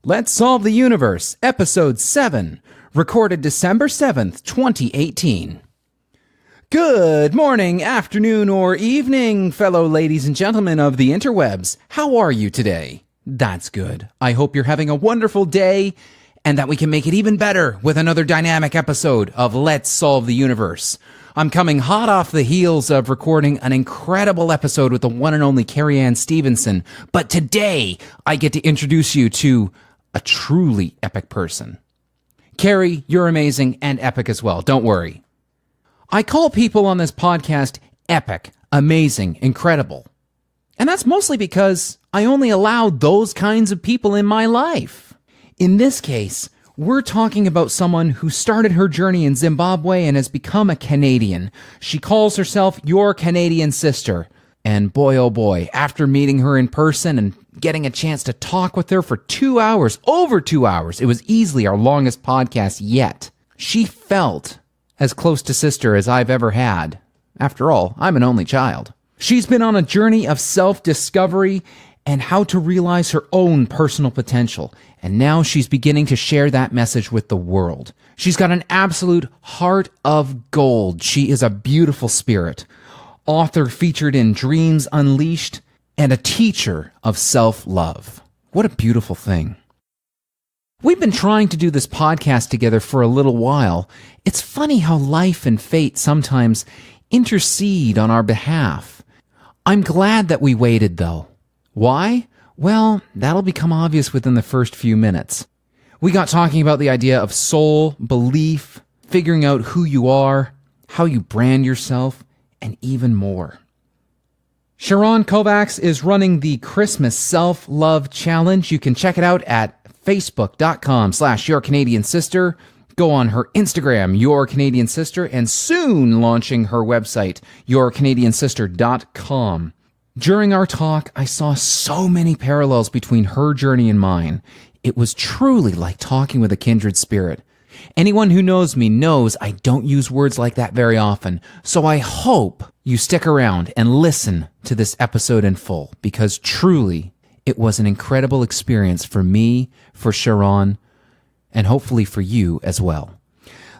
Let's Solve the Universe, Episode 7, recorded December 7th, 2018. Good morning, afternoon, or evening, fellow ladies and gentlemen of the interwebs. How are you today? That's good. I hope you're having a wonderful day and that we can make it even better with another dynamic episode of Let's Solve the Universe. I'm coming hot off the heels of recording an incredible episode with the one and only Carrie Ann Stevenson, but today I get to introduce you to a truly epic person. Carrie, you're amazing and epic as well, don't worry. I call people on this podcast epic, amazing, incredible. And that's mostly because I only allow those kinds of people in my life. In this case, we're talking about someone who started her journey in Zimbabwe and has become a Canadian. She calls herself your Canadian sister. And boy, oh boy, after meeting her in person and getting a chance to talk with her for 2 hours, over 2 hours, it was easily our longest podcast yet. She felt as close to sister as I've ever had. After all, I'm an only child. She's been on a journey of self-discovery and how to realize her own personal potential. And now she's beginning to share that message with the world. She's got an absolute heart of gold. She is a beautiful spirit, author featured in Dreams Unleashed, and a teacher of self-love. What a beautiful thing. We've been trying to do this podcast together for a little while. It's funny how life and fate sometimes intercede on our behalf. I'm glad that we waited, though. Why? Well, that'll become obvious within the first few minutes. We got talking about the idea of soul, belief, figuring out who you are, how you brand yourself, and even more. Cheron Kovacs is running the Christmas Self-Love Challenge. You can check it out at facebook.com/yourcanadiansister. Go on her Instagram, Your Canadian Sister, and soon launching her website, yourcanadiansister.com. During our talk, I saw so many parallels between her journey and mine. It was truly like talking with a kindred spirit. Anyone who knows me knows I don't use words like that very often, so I hope you stick around and listen to this episode in full, because truly, it was an incredible experience for me, for Cheron, and hopefully for you as well.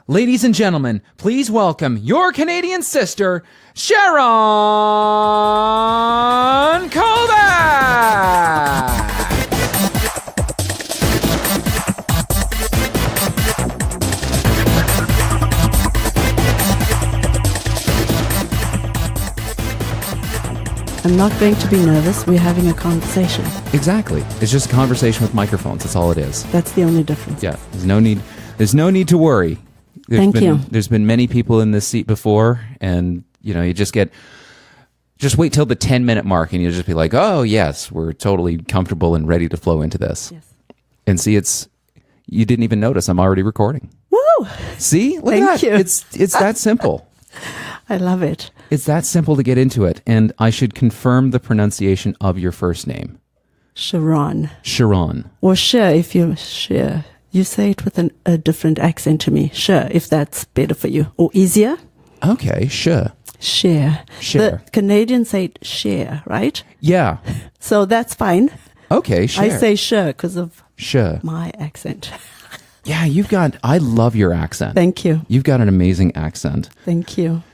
Ladies and gentlemen, please welcome your Canadian sister, Cheron Kovacs! I'm not going to be nervous. We're having a conversation. Exactly. It's just a conversation with microphones. That's all it is. That's the only difference. Yeah. There's no need to worry. Thank you. There's been many people in this seat before, and you just wait till the 10-minute mark and you'll just be like, oh yes, we're totally comfortable and ready to flow into this. Yes. And see, you didn't even notice I'm already recording. Woo! See? Look Thank at that. you. It's that simple. I love it. It's that simple to get into it. And I should confirm the pronunciation of your first name. Cheron. Cheron. Or Cher, if you're Cher. You say it with a different accent to me. Cher, if that's better for you. Or easier. Okay, sure. Cher. Cher. The Canadians say Cher, right? Yeah. So that's fine. Okay, sure. I say Cher because of sure. my accent. Yeah, I love your accent. Thank you. You've got an amazing accent. Thank you.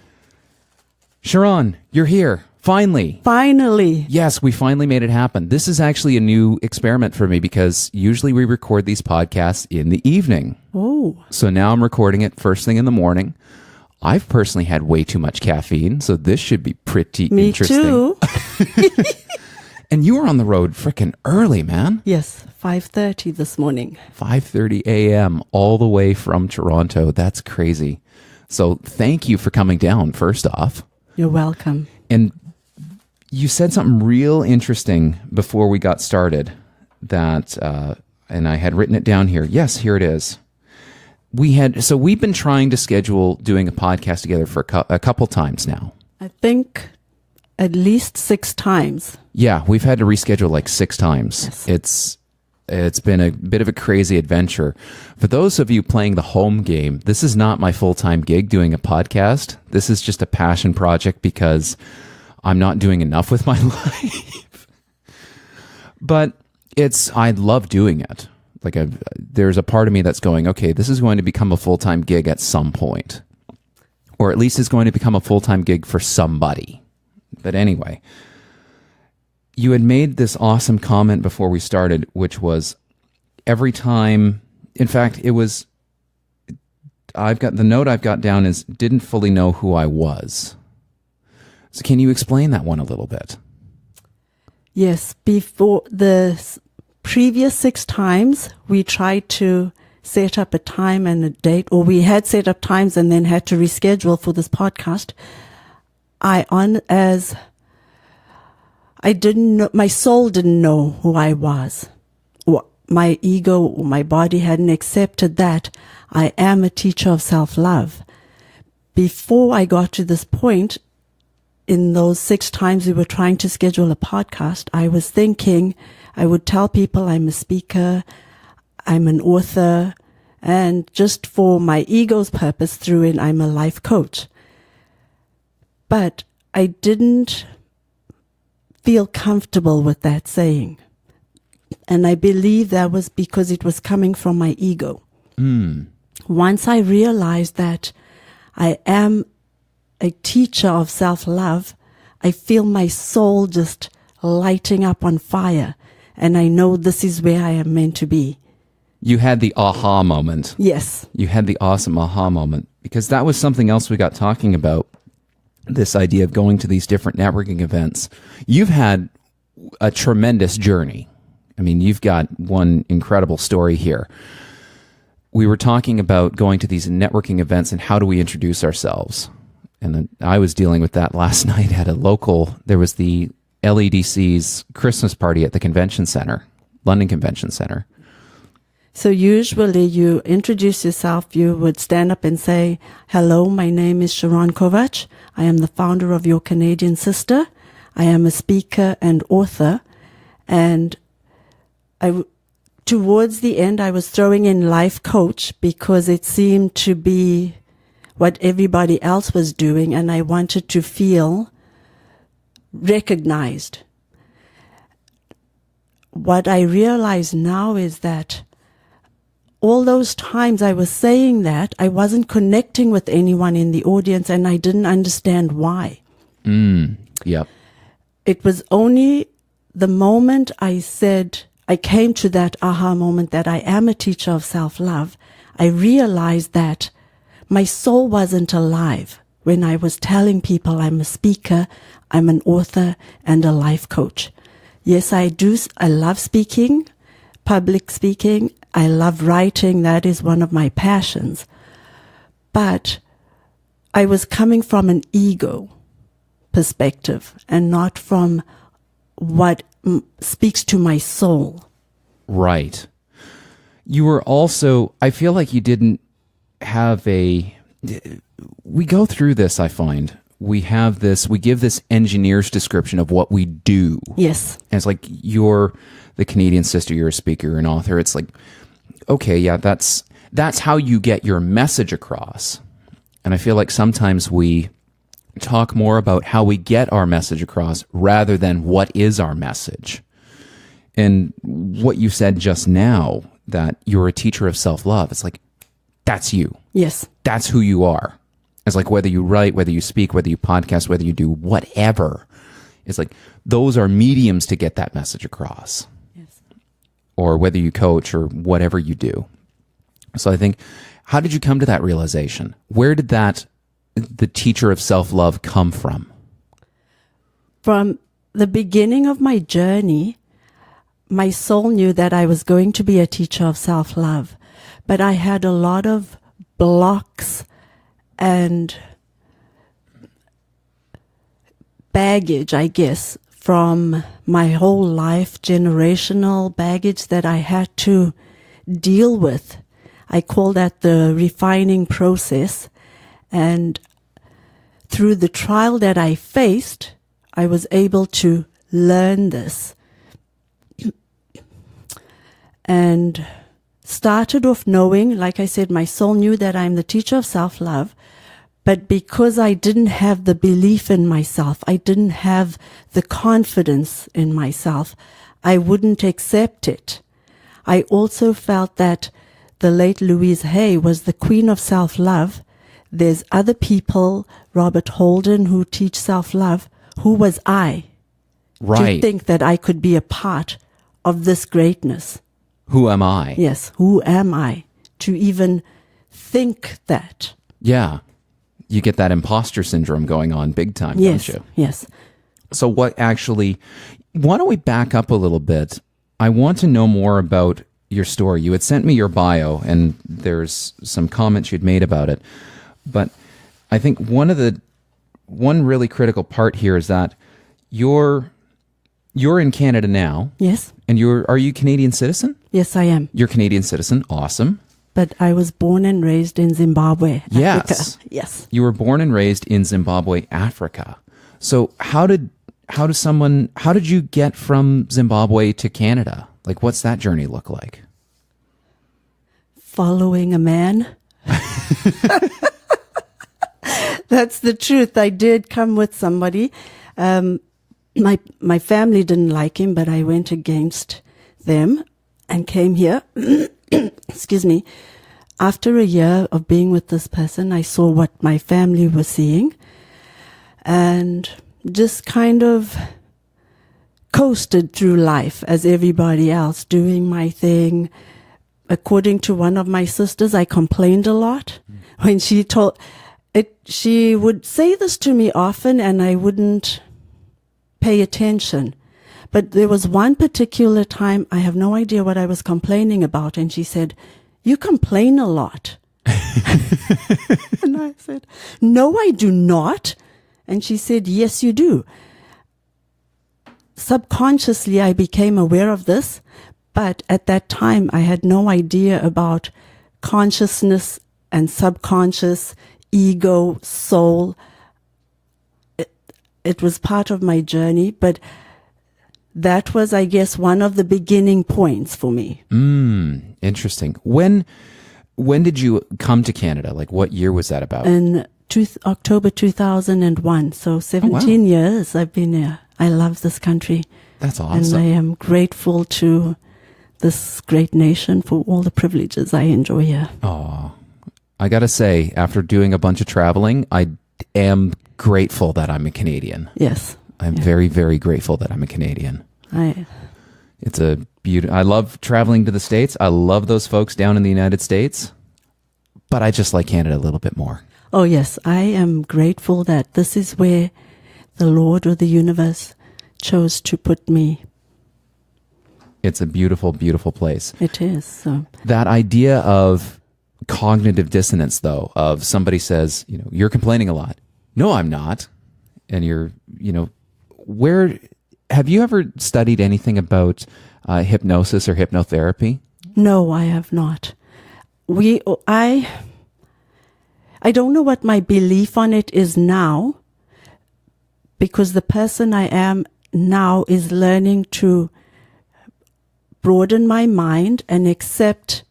Cheron, you're here. Finally. Finally. Yes, we finally made it happen. This is actually a new experiment for me because usually we record these podcasts in the evening. Oh. So now I'm recording it first thing in the morning. I've personally had way too much caffeine, so this should be pretty interesting. Me too. And you were on the road frickin' early, man. Yes, 5:30 this morning. 5:30 a.m. all the way from Toronto. That's crazy. So thank you for coming down, first off. You're welcome. And you said something real interesting before we got started that, and I had written it down here. Yes, here it is. We've been trying to schedule doing a podcast together for a couple times now. I think at least 6 times. Yeah, we've had to reschedule like 6 times. Yes. It's been a bit of a crazy adventure. For those of you playing the home game, this is not my full-time gig doing a podcast. This is just a passion project because I'm not doing enough with my life. But I love doing it. there's a part of me that's going, okay, this is going to become a full-time gig at some point, or at least it's going to become a full-time gig for somebody. But anyway, you had made this awesome comment before we started, which was every time, in fact, it was, the note I've got down is didn't fully know who I was. So can you explain that one a little bit? Yes, before the previous 6 times, we tried to set up a time and a date, or we had set up times and then had to reschedule for this podcast. I didn't know, my soul didn't know who I was. Or my ego or my body hadn't accepted that I am a teacher of self-love. Before I got to this point, in those 6 times we were trying to schedule a podcast, I was thinking I would tell people I'm a speaker, I'm an author, and just for my ego's purpose threw in I'm a life coach. But I didn't feel comfortable with that saying. And I believe that was because it was coming from my ego. Once I realized that I am a teacher of self-love, I feel my soul just lighting up on fire. And I know this is where I am meant to be. You had the aha moment. Yes. You had the awesome aha moment, because that was something else we got talking about, this idea of going to these different networking events. You've had a tremendous journey. I mean, you've got one incredible story here. We were talking about going to these networking events and how do we introduce ourselves. And then I was dealing with that last night at there was the LEDC's Christmas party at the convention center, London Convention Center. So usually you introduce yourself, you would stand up and say, hello, my name is Cheron Kovacs. I am the founder of Your Canadian Sister. I am a speaker and author. And towards the end, I was throwing in life coach because it seemed to be what everybody else was doing, and I wanted to feel recognized. What I realize now is that all those times I was saying that, I wasn't connecting with anyone in the audience, and I didn't understand why. Yep. It was only the moment I came to that aha moment that I am a teacher of self-love, I realized that my soul wasn't alive when I was telling people I'm a speaker, I'm an author, and a life coach. Yes, I do. I love speaking, public speaking. I love writing. That is one of my passions. But I was coming from an ego perspective and not from what speaks to my soul. Right. You were also, I feel like you didn't have we go through this, I find. We give this engineer's description of what we do. Yes. And it's like, you're the Canadian Sister, you're a speaker, you're an author. It's like, okay, yeah, that's how you get your message across. And I feel like sometimes we talk more about how we get our message across rather than what is our message. And what you said just now, that you're a teacher of self-love, it's like, that's you. Yes. That's who you are. It's like whether you write, whether you speak, whether you podcast, whether you do whatever. It's like those are mediums to get that message across. Yes. Or whether you coach or whatever you do. So I think, how did you come to that realization? Where did the teacher of self-love come from? From the beginning of my journey, my soul knew that I was going to be a teacher of self-love. But I had a lot of blocks and baggage, I guess, from my whole life, generational baggage that I had to deal with. I call that the refining process. And through the trial that I faced, I was able to learn this. And started off knowing, like I said, my soul knew that I'm the teacher of self-love, but because I didn't have the belief in myself, I didn't have the confidence in myself, I wouldn't accept it. I also felt that the late Louise Hay was the queen of self-love. There's other people, Robert Holden, who teach self-love. Who was I to think that I could be a part of this greatness? Who am I? Yes, who am I to even think that? Yeah. You get that imposter syndrome going on big time, Yes, don't you? yes. So why don't we back up a little bit? I want to know more about your story. You had sent me your bio, and there's some comments you'd made about it. But I think one really critical part here is that you're in Canada now. Yes. And are you a Canadian citizen? Yes, I am. You're a Canadian citizen. Awesome. But I was born and raised in Zimbabwe, Africa. Yes. Yes. You were born and raised in Zimbabwe, Africa. So how did you get from Zimbabwe to Canada? Like, what's that journey look like? Following a man. That's the truth. I did come with somebody. My family didn't like him, but I went against them and came here. Excuse me. After a year of being with this person, I saw what my family was seeing and just kind of coasted through life as everybody else, doing my thing. According to one of my sisters, I complained a lot when she would say this to me often and I wouldn't pay attention. But there was one particular time, I have no idea what I was complaining about, and she said, "You complain a lot." And I said, "No, I do not." And she said, "Yes, you do." Subconsciously, I became aware of this, but at that time, I had no idea about consciousness and subconscious, ego, soul. It was part of my journey, but that was, I guess, one of the beginning points for me. Interesting. When did you come to Canada? Like, what year was that about? In October 2001. So 17 years I've been here. I love this country. That's awesome. And I am grateful to this great nation for all the privileges I enjoy here. Oh, I got to say, after doing a bunch of traveling, I am grateful that I'm a Canadian. Yes. I'm very, very grateful that I'm a Canadian. It's a beauty. I love traveling to the States. I love those folks down in the United States, but I just like Canada a little bit more. Oh, yes. I am grateful that this is where the Lord or the universe chose to put me. It's a beautiful, beautiful place. It is. So. That idea of cognitive dissonance, though, of somebody says, you're complaining a lot. No, I'm not. And where have you ever studied anything about hypnosis or hypnotherapy? No, I have not. I don't know what my belief on it is now, because the person I am now is learning to broaden my mind and accept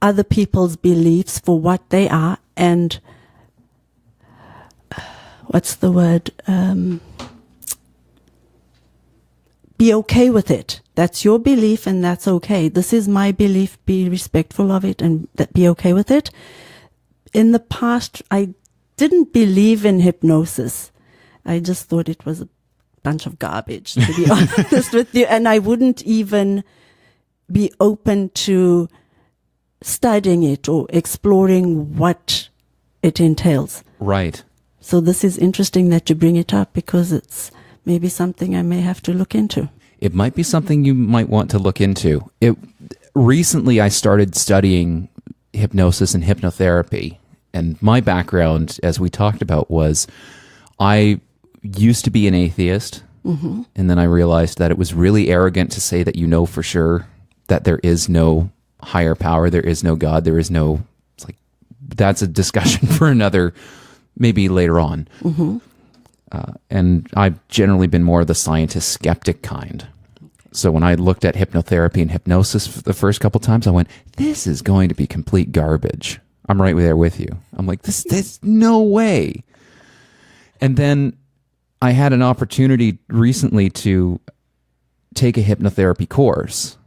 other people's beliefs for what they are, and what's the word? Be okay with it. That's your belief and that's okay. This is my belief. Be respectful of it and be okay with it. In the past, I didn't believe in hypnosis. I just thought it was a bunch of garbage, to be honest with you. And I wouldn't even be open to studying it or exploring what it entails. Right. So this is interesting that you bring it up, because it's maybe something I may have to look into. It might be something you might want to look into. Recently, I started studying hypnosis and hypnotherapy. And my background, as we talked about, was I used to be an atheist. Mm-hmm. And then I realized that it was really arrogant to say that for sure that there is no higher power, there is no God, there is no... It's like, that's a discussion for another... maybe later on. Mm-hmm. And I've generally been more of the scientist skeptic kind. So when I looked at hypnotherapy and hypnosis the first couple times, I went, this is going to be complete garbage. I'm right there with you. I'm like, there's no way. And then I had an opportunity recently to take a hypnotherapy course.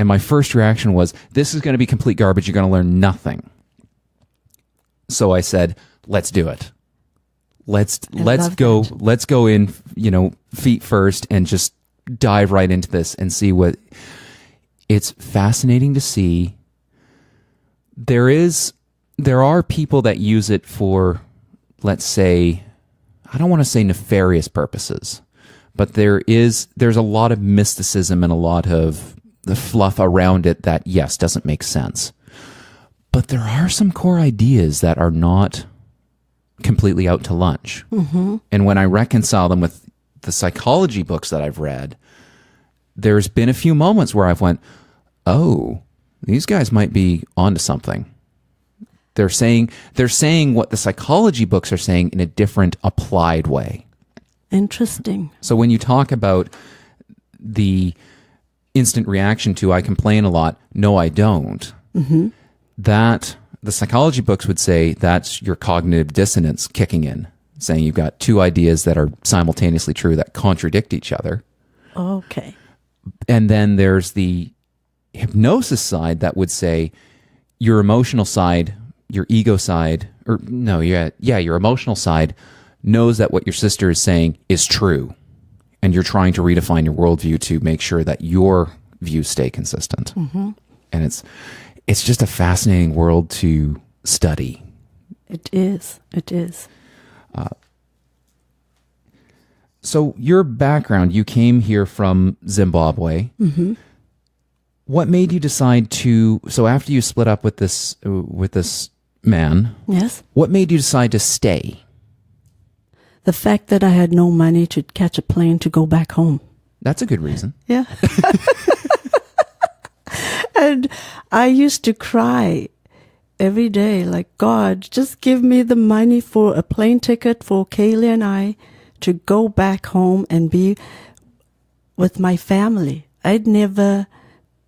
And my first reaction was, this is going to be complete garbage. You're going to learn nothing. So I said, let's do it. Let's go in, feet first and just dive right into this and see what. It's fascinating to see. There are people that use it for, let's say, I don't want to say nefarious purposes, but there's a lot of mysticism and a lot of the fluff around it that, yes, doesn't make sense. But there are some core ideas that are not completely out to lunch. Mm-hmm. And when I reconcile them with the psychology books that I've read, there's been a few moments where I've went, oh, these guys might be onto something. They're saying what the psychology books are saying in a different applied way. Interesting. So when you talk about the instant reaction to, I complain a lot, no, I don't, mm-hmm. that the psychology books would say that's your cognitive dissonance kicking in, saying you've got two ideas that are simultaneously true that contradict each other. Okay. And then there's the hypnosis side that would say your emotional side, your ego side, your emotional side knows that what your sister is saying is true. And you're trying to redefine your worldview to make sure that your views stay consistent. Mm-hmm. And it's just a fascinating world to study. It is. So your background, you came here from Zimbabwe. Mm-hmm. What made you decide to, so after you split up with this man, yes, what made you decide to stay? The fact that I had no money to catch a plane to go back home. That's a good reason. Yeah. And I used to cry every day, like, God, just give me the money for a plane ticket for Kaylee and I to go back home and be with my family. I'd never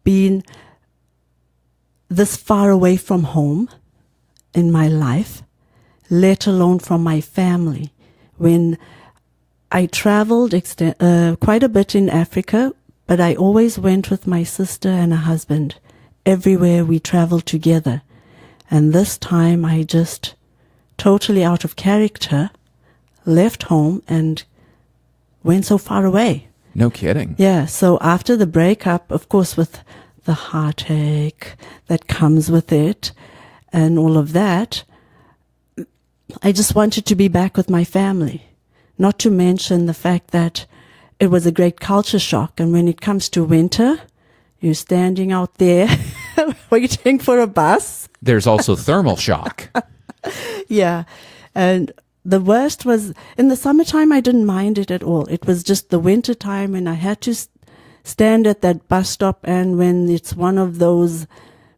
been this far away from home in my life, let alone from my family. When I traveled quite a bit in Africa, but I always went with my sister and her husband. Everywhere we traveled together. And this time I just, totally out of character, left home and went so far away. No kidding. Yeah, so after the breakup, of course, with the heartache that comes with it and all of that, I just wanted to be back with my family. Not to mention the fact that it was a great culture shock. And when it comes to winter, you're standing out there waiting for a bus. There's also thermal shock. Yeah. And the worst was, in the summertime, I didn't mind it at all. It was just the winter time when I had to stand at that bus stop, and when it's one of those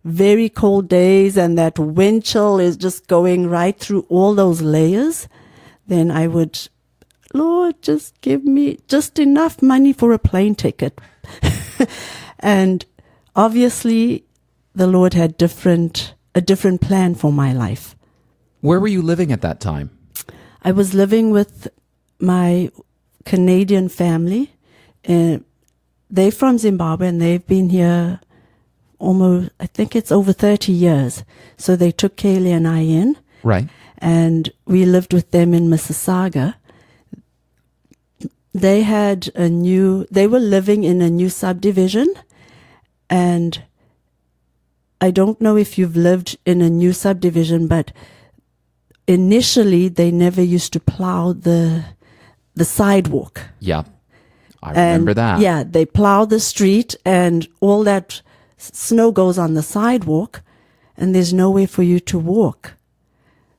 very cold days and that wind chill is just going right through all those layers, then I would, Lord, just give me just enough money for a plane ticket. And obviously the Lord had a different plan for my life. Where were you living at that time? I was living with my Canadian family. They're from Zimbabwe and they've been here almost, I think it's over 30 years. So they took Kaylee and I in. Right. And we lived with them in Mississauga. They were living in a new subdivision. And I don't know if you've lived in a new subdivision, but initially they never used to plow the sidewalk. Yeah. I remember that. Yeah, they plow the street and all that snow goes on the sidewalk and there's nowhere for you to walk.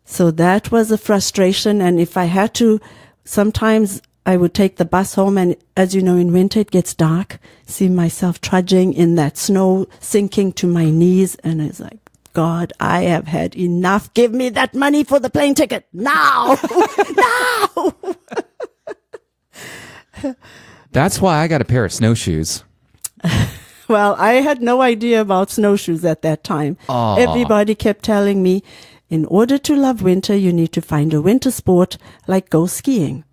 So that was a frustration. And if I had to, sometimes I would take the bus home, and as you know, in winter it gets dark, see myself trudging in that snow, sinking to my knees. And it's like, God, I have had enough. Give me that money for the plane ticket now. Now. That's why I got a pair of snowshoes. Well, I had no idea about snowshoes at that time. Aww. Everybody kept telling me, in order to love winter, you need to find a winter sport like go skiing.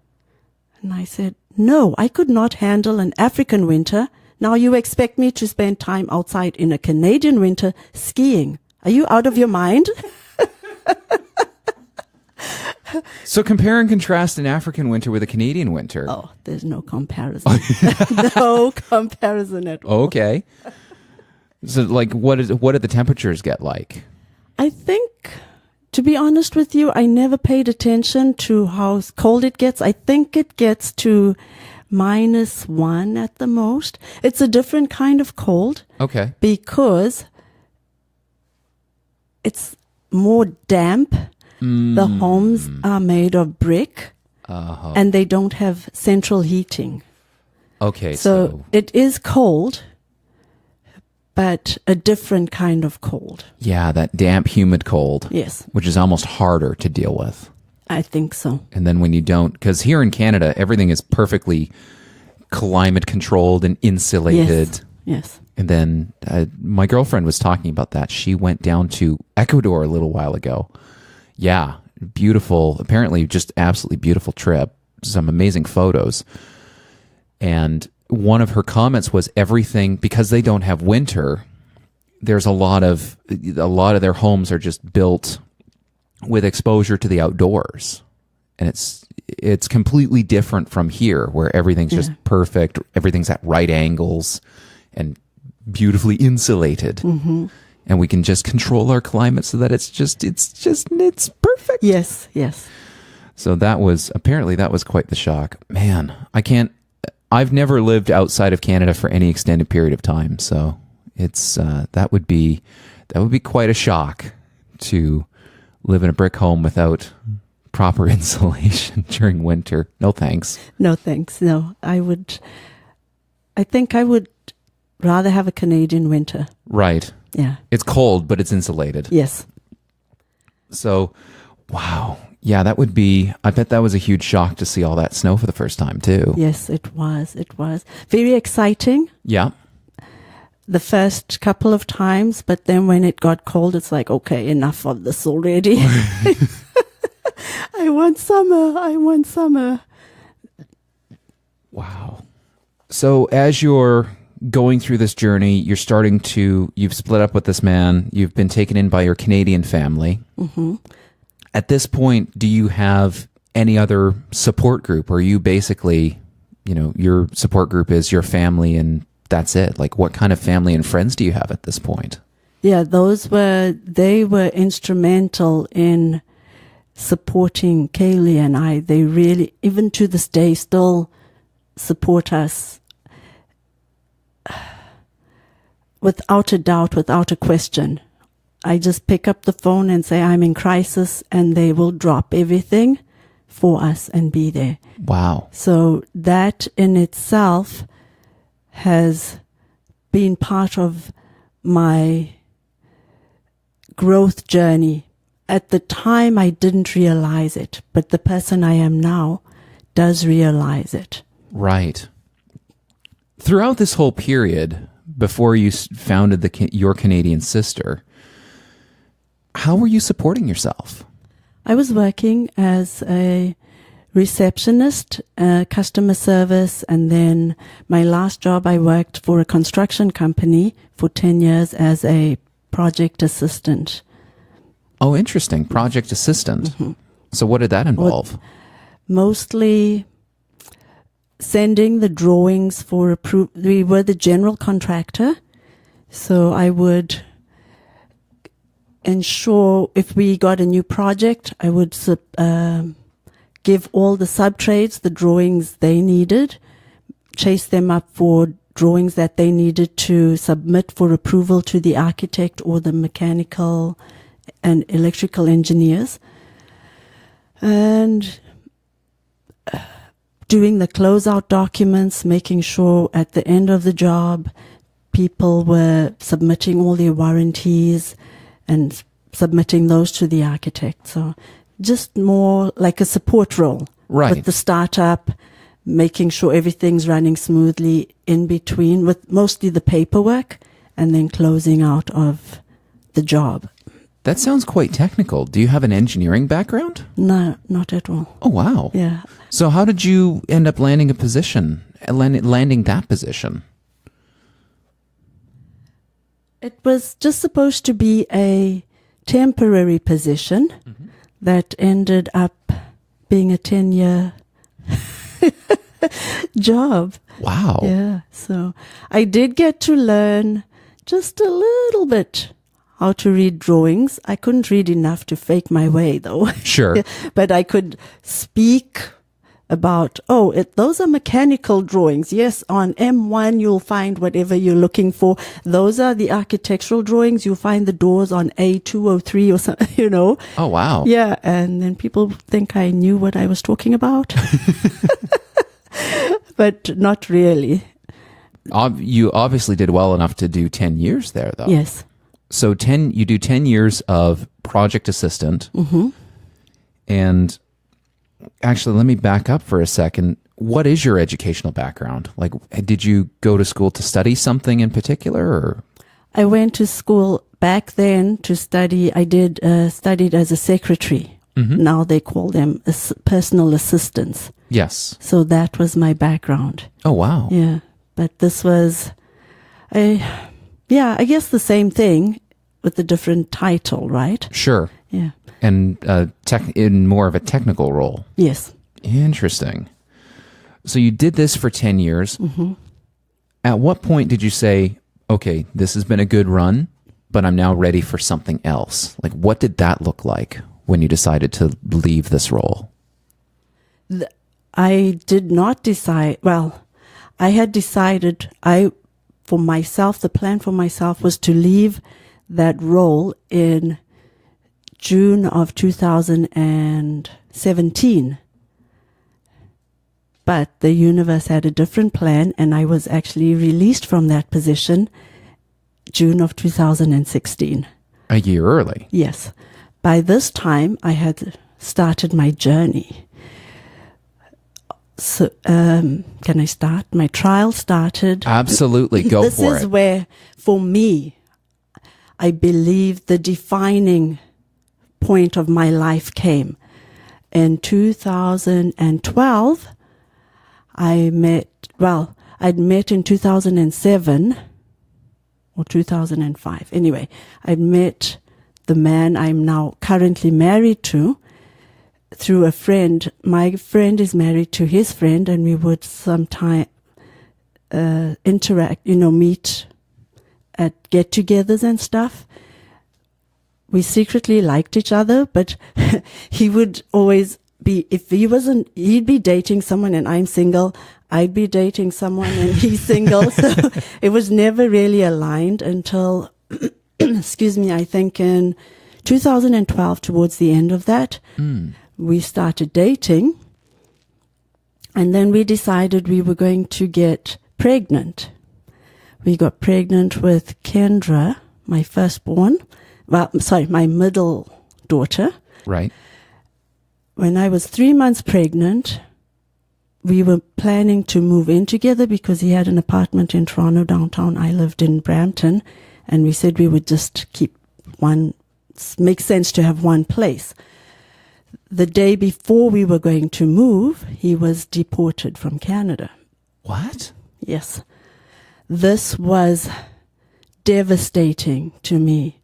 And I said, no, I could not handle an African winter, Now you expect me to spend time outside in a Canadian winter skiing. Are you out of your mind? So compare and contrast an African winter with a Canadian winter. Oh, there's no comparison. No comparison at all. Okay. So like what did the temperatures get like? I think, to be honest with you, I never paid attention to how cold it gets. I think it gets to -1 at the most. It's a different kind of cold. Okay. Because it's more damp. The homes are made of brick, and they don't have central heating. Okay, So it is cold, but a different kind of cold. yeah, that damp, humid cold. Yes, Which is almost harder to deal with. I think so. And then when you don't, because here in Canada, everything is perfectly climate controlled and insulated. Yes. And then my girlfriend was talking about that. She went down to Ecuador a little while ago. Yeah, beautiful, apparently just absolutely beautiful trip. Some amazing photos. And one of her comments was everything, because they don't have winter, there's a lot of their homes are just built with exposure to the outdoors. And it's completely different from here, where everything's just perfect, everything's at right angles and beautifully insulated. Mm-hmm. And we can just control our climate so that it's perfect. Yes, yes. So that was quite the shock. Man, I've never lived outside of Canada for any extended period of time. So it's, that would be quite a shock to live in a brick home without proper insulation during winter. No thanks. No thanks. No, I think I would rather have a Canadian winter. Right. Yeah. It's cold, but it's insulated. Yes. So, wow. Yeah, I bet that was a huge shock to see all that snow for the first time too. Yes, it was. It was very exciting Yeah. the first couple of times, but then when it got cold, it's like, okay, enough of this already. I want summer. Wow. So as you're going through this journey, you've split up with this man, you've been taken in by your Canadian family. Mm-hmm. At this point, do you have any other support group? Or are you basically, your support group is your family and that's it? Like, what kind of family and friends do you have at this point? Yeah, they were instrumental in supporting Kaylee and I. They really, even to this day, still support us. Without a doubt, without a question. I just pick up the phone and say, I'm in crisis, and they will drop everything for us and be there. Wow. So that in itself has been part of my growth journey. At the time, I didn't realize it, but the person I am now does realize it. Right. Throughout this whole period, before you founded your Canadian sister, how were you supporting yourself? I was working as a receptionist, customer service, and then my last job, I worked for a construction company for 10 years as a project assistant. Oh, interesting. Project assistant. Mm-hmm. So what did that involve? Mostly sending the drawings for approval. We were the general contractor, so I would ensure if we got a new project, I would give all the sub-trades the drawings they needed, chase them up for drawings that they needed to submit for approval to the architect or the mechanical and electrical engineers, and doing the closeout documents, making sure at the end of the job people were submitting all their warranties and submitting those to the architect. So just more like a support role. Right. With the startup, making sure everything's running smoothly in between, with mostly the paperwork and then closing out of the job. That sounds quite technical. Do you have an engineering background? No, not at all. Oh, wow. Yeah. So how did you end up landing that position? It was just supposed to be a temporary position that ended up being a 10-year job. Wow. Yeah, so I did get to learn just a little bit how to read drawings. I couldn't read enough to fake my way, though. Sure. But I could speak about, those are mechanical drawings. Yes, on M1 you'll find whatever you're looking for. Those are the architectural drawings. You'll find the doors on A203 or something, you know. Oh, wow. Yeah, and then people think I knew what I was talking about. But not really. You obviously did well enough to do 10 years there, though. Yes. So you do 10 years of project assistant. Mm-hmm. And actually, let me back up for a second. What is your educational background? Like, did you go to school to study something in particular? Or? I went to school back then to study. I studied as a secretary. Mm-hmm. Now they call them personal assistants. Yes. So that was my background. Oh, wow. Yeah. But this was, I guess the same thing with a different title, right? Sure. Yeah. And in more of a technical role. Yes. Interesting. So you did this for 10 years. Mm-hmm. At what point did you say, okay, this has been a good run, but I'm now ready for something else? Like, what did that look like when you decided to leave this role? I did not decide. Well, I had decided for myself, the plan for myself was to leave that role in June of 2017. But the universe had a different plan, and I was actually released from that position June of 2016. A year early. Yes. By this time, I had started my journey. So, can I start? My trial started. Absolutely. Go for it. This is where, for me, I believe the defining point of my life came. In 2012, I'd met in 2007 or 2005. Anyway, I'd met the man I'm now currently married to through a friend. My friend is married to his friend, and we would sometime interact, meet at get-togethers and stuff. We secretly liked each other, but he would always be, if he wasn't, he'd be dating someone and I'm single. I'd be dating someone and he's single. So it was never really aligned until, excuse me, I think in 2012, towards the end of that, we started dating. And then we decided we were going to get pregnant. We got pregnant with Kendra, my firstborn. My middle daughter. Right. When I was 3 months pregnant, we were planning to move in together because he had an apartment in Toronto downtown. I lived in Brampton, and we said we would just keep one. Makes sense to have one place. The day before we were going to move, he was deported from Canada. What? Yes. This was devastating to me.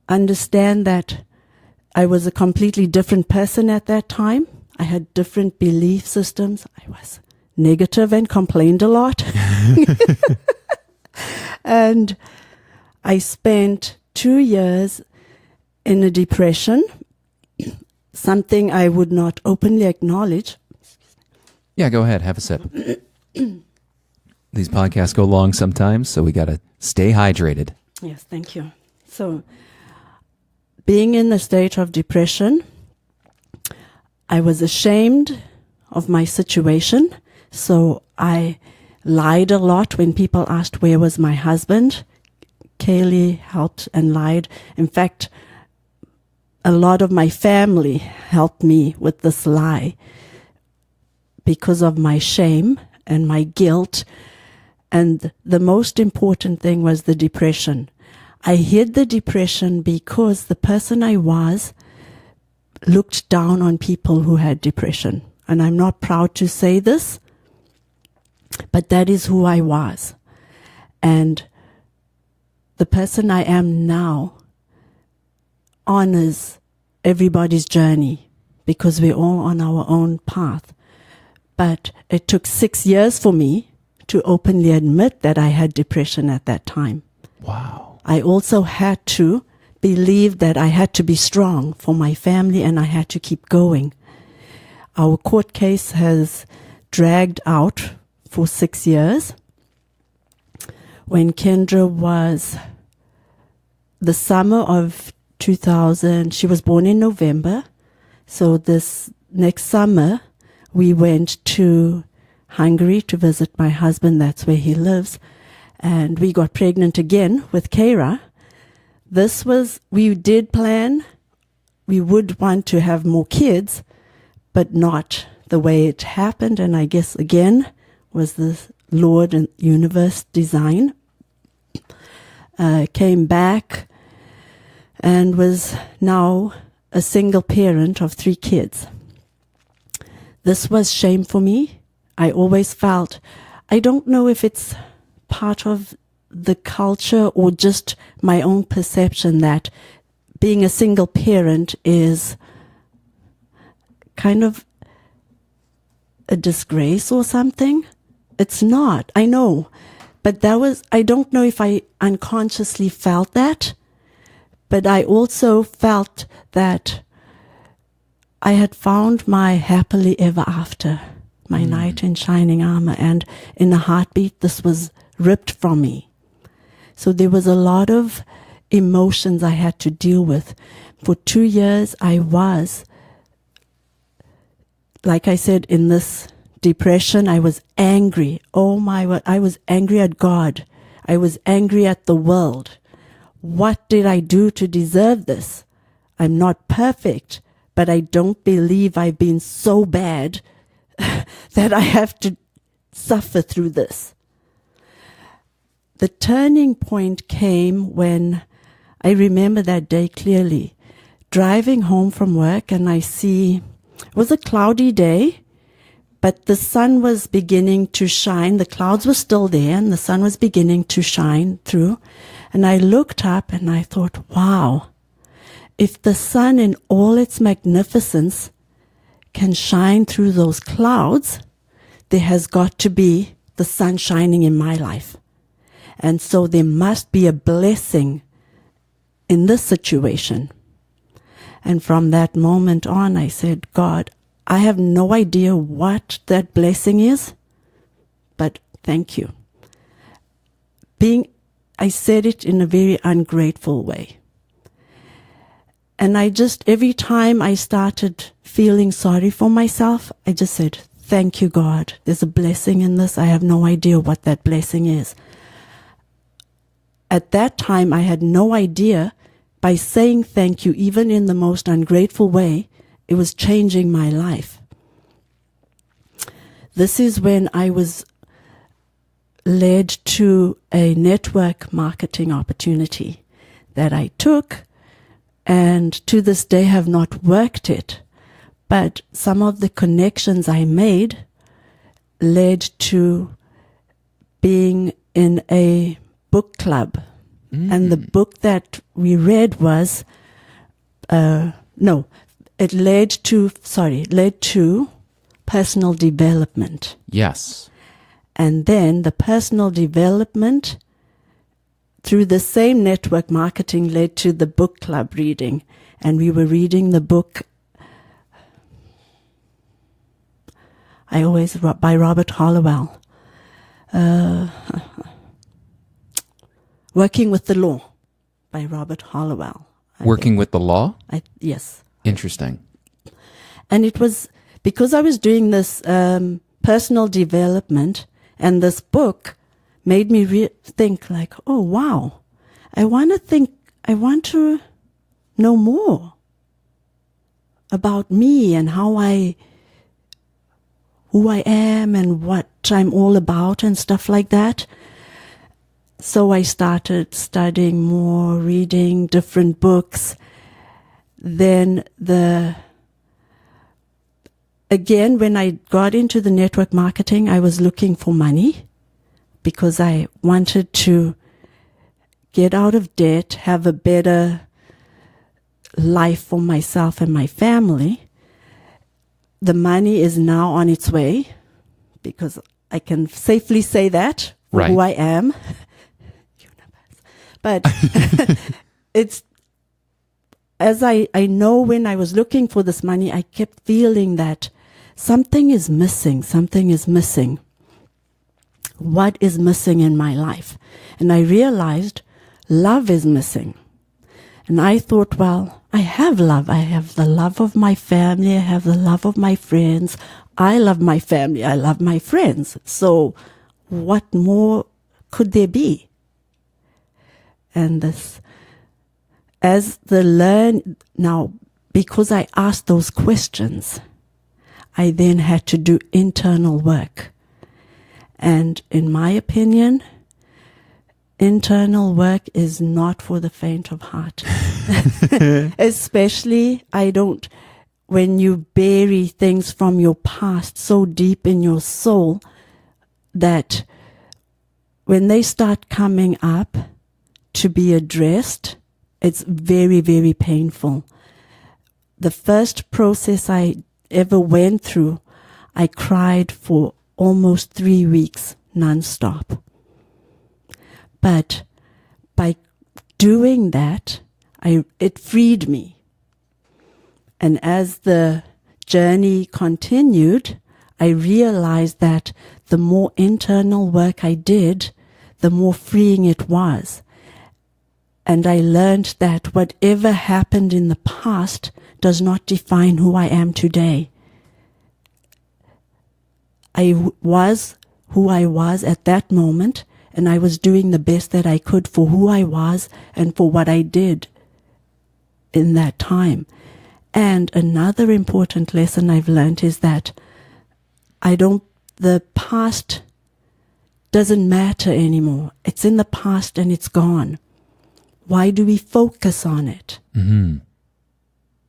Understand that I was a completely different person at that time. I had different belief systems. I was negative and complained a lot. And I spent 2 years in a depression, something I would not openly acknowledge. Yeah, go ahead. Have a sip. These podcasts go long sometimes, so we got to stay hydrated. Yes, thank you. So, being in a state of depression, I was ashamed of my situation. So I lied a lot when people asked where was my husband. Kaylee helped and lied. In fact, a lot of my family helped me with this lie because of my shame and my guilt. And the most important thing was the depression. I hid the depression because the person I was looked down on people who had depression. And I'm not proud to say this, but that is who I was. And the person I am now honors everybody's journey because we're all on our own path. But it took 6 years for me to openly admit that I had depression at that time. Wow. I also had to believe that I had to be strong for my family and I had to keep going. Our court case has dragged out for 6 years. When Kendra was the summer of 2000, she was born in November. So this next summer, we went to Hungary to visit my husband. That's where he lives. And we got pregnant again with Kara. We did plan, we would want to have more kids, but not the way it happened. And I guess, again, was the Lord and universe design. Came back and was now a single parent of 3 kids. This was shame for me. I always felt, I don't know if it's part of the culture or just my own perception that being a single parent is kind of a disgrace or something. It's not, I know. But I don't know if I unconsciously felt that, but I also felt that I had found my happily ever after, my knight in shining armor, and in a heartbeat, this was ripped from me. So there was a lot of emotions I had to deal with. For 2 years, I was, like I said, in this depression. I was angry. Oh my word, I was angry at God. I was angry at the world. What did I do to deserve this? I'm not perfect, but I don't believe I've been so bad that I have to suffer through this. The turning point came when I remember that day clearly, driving home from work, and it was a cloudy day, but the sun was beginning to shine. The clouds were still there and the sun was beginning to shine through. And I looked up and I thought, wow, if the sun in all its magnificence can shine through those clouds, there has got to be the sun shining in my life. And so there must be a blessing in this situation. And from that moment on, I said, God, I have no idea what that blessing is, but thank you. I said it in a very ungrateful way. And every time I started feeling sorry for myself, I just said, thank you, God. There's a blessing in this. I have no idea what that blessing is. At that time, I had no idea, by saying thank you, even in the most ungrateful way, it was changing my life. This is when I was led to a network marketing opportunity that I took, and to this day have not worked it. But some of the connections I made led to being in a book club. And the book that we read was, led to personal development. Yes. And then the personal development through the same network marketing led to the book club reading. And we were reading the book by Robert Hollowell. Working with the Law by Robert Hollowell. Working with the Law? Yes. Interesting. And it was because I was doing this personal development, and this book made me think like, oh, wow, I want to know more about me and who I am and what I'm all about and stuff like that. So I started studying more, reading different books. Then again, when I got into the network marketing, I was looking for money, because I wanted to get out of debt, have a better life for myself and my family. The money is now on its way, because I can safely say that for Right. who I am. But it's, as I know, when I was looking for this money, I kept feeling that something is missing. What is missing in my life? And I realized love is missing. And I thought, well, I have love. I have the love of my family. I have the love of my friends. I love my family. I love my friends. So what more could there be? And this, now, because I asked those questions, I then had to do internal work. And in my opinion, internal work is not for the faint of heart. Especially, when you bury things from your past so deep in your soul that when they start coming up to be addressed, it's very, very painful. The first process I ever went through, I cried for almost 3 weeks nonstop. But by doing that, it freed me. And as the journey continued, I realized that the more internal work I did, the more freeing it was. And I learned that whatever happened in the past does not define who I am today. I was who I was at that moment, and I was doing the best that I could for who I was and for what I did in that time. And another important lesson I've learned is that the past doesn't matter anymore. It's in the past and it's gone. Why do we focus on it? Mm-hmm.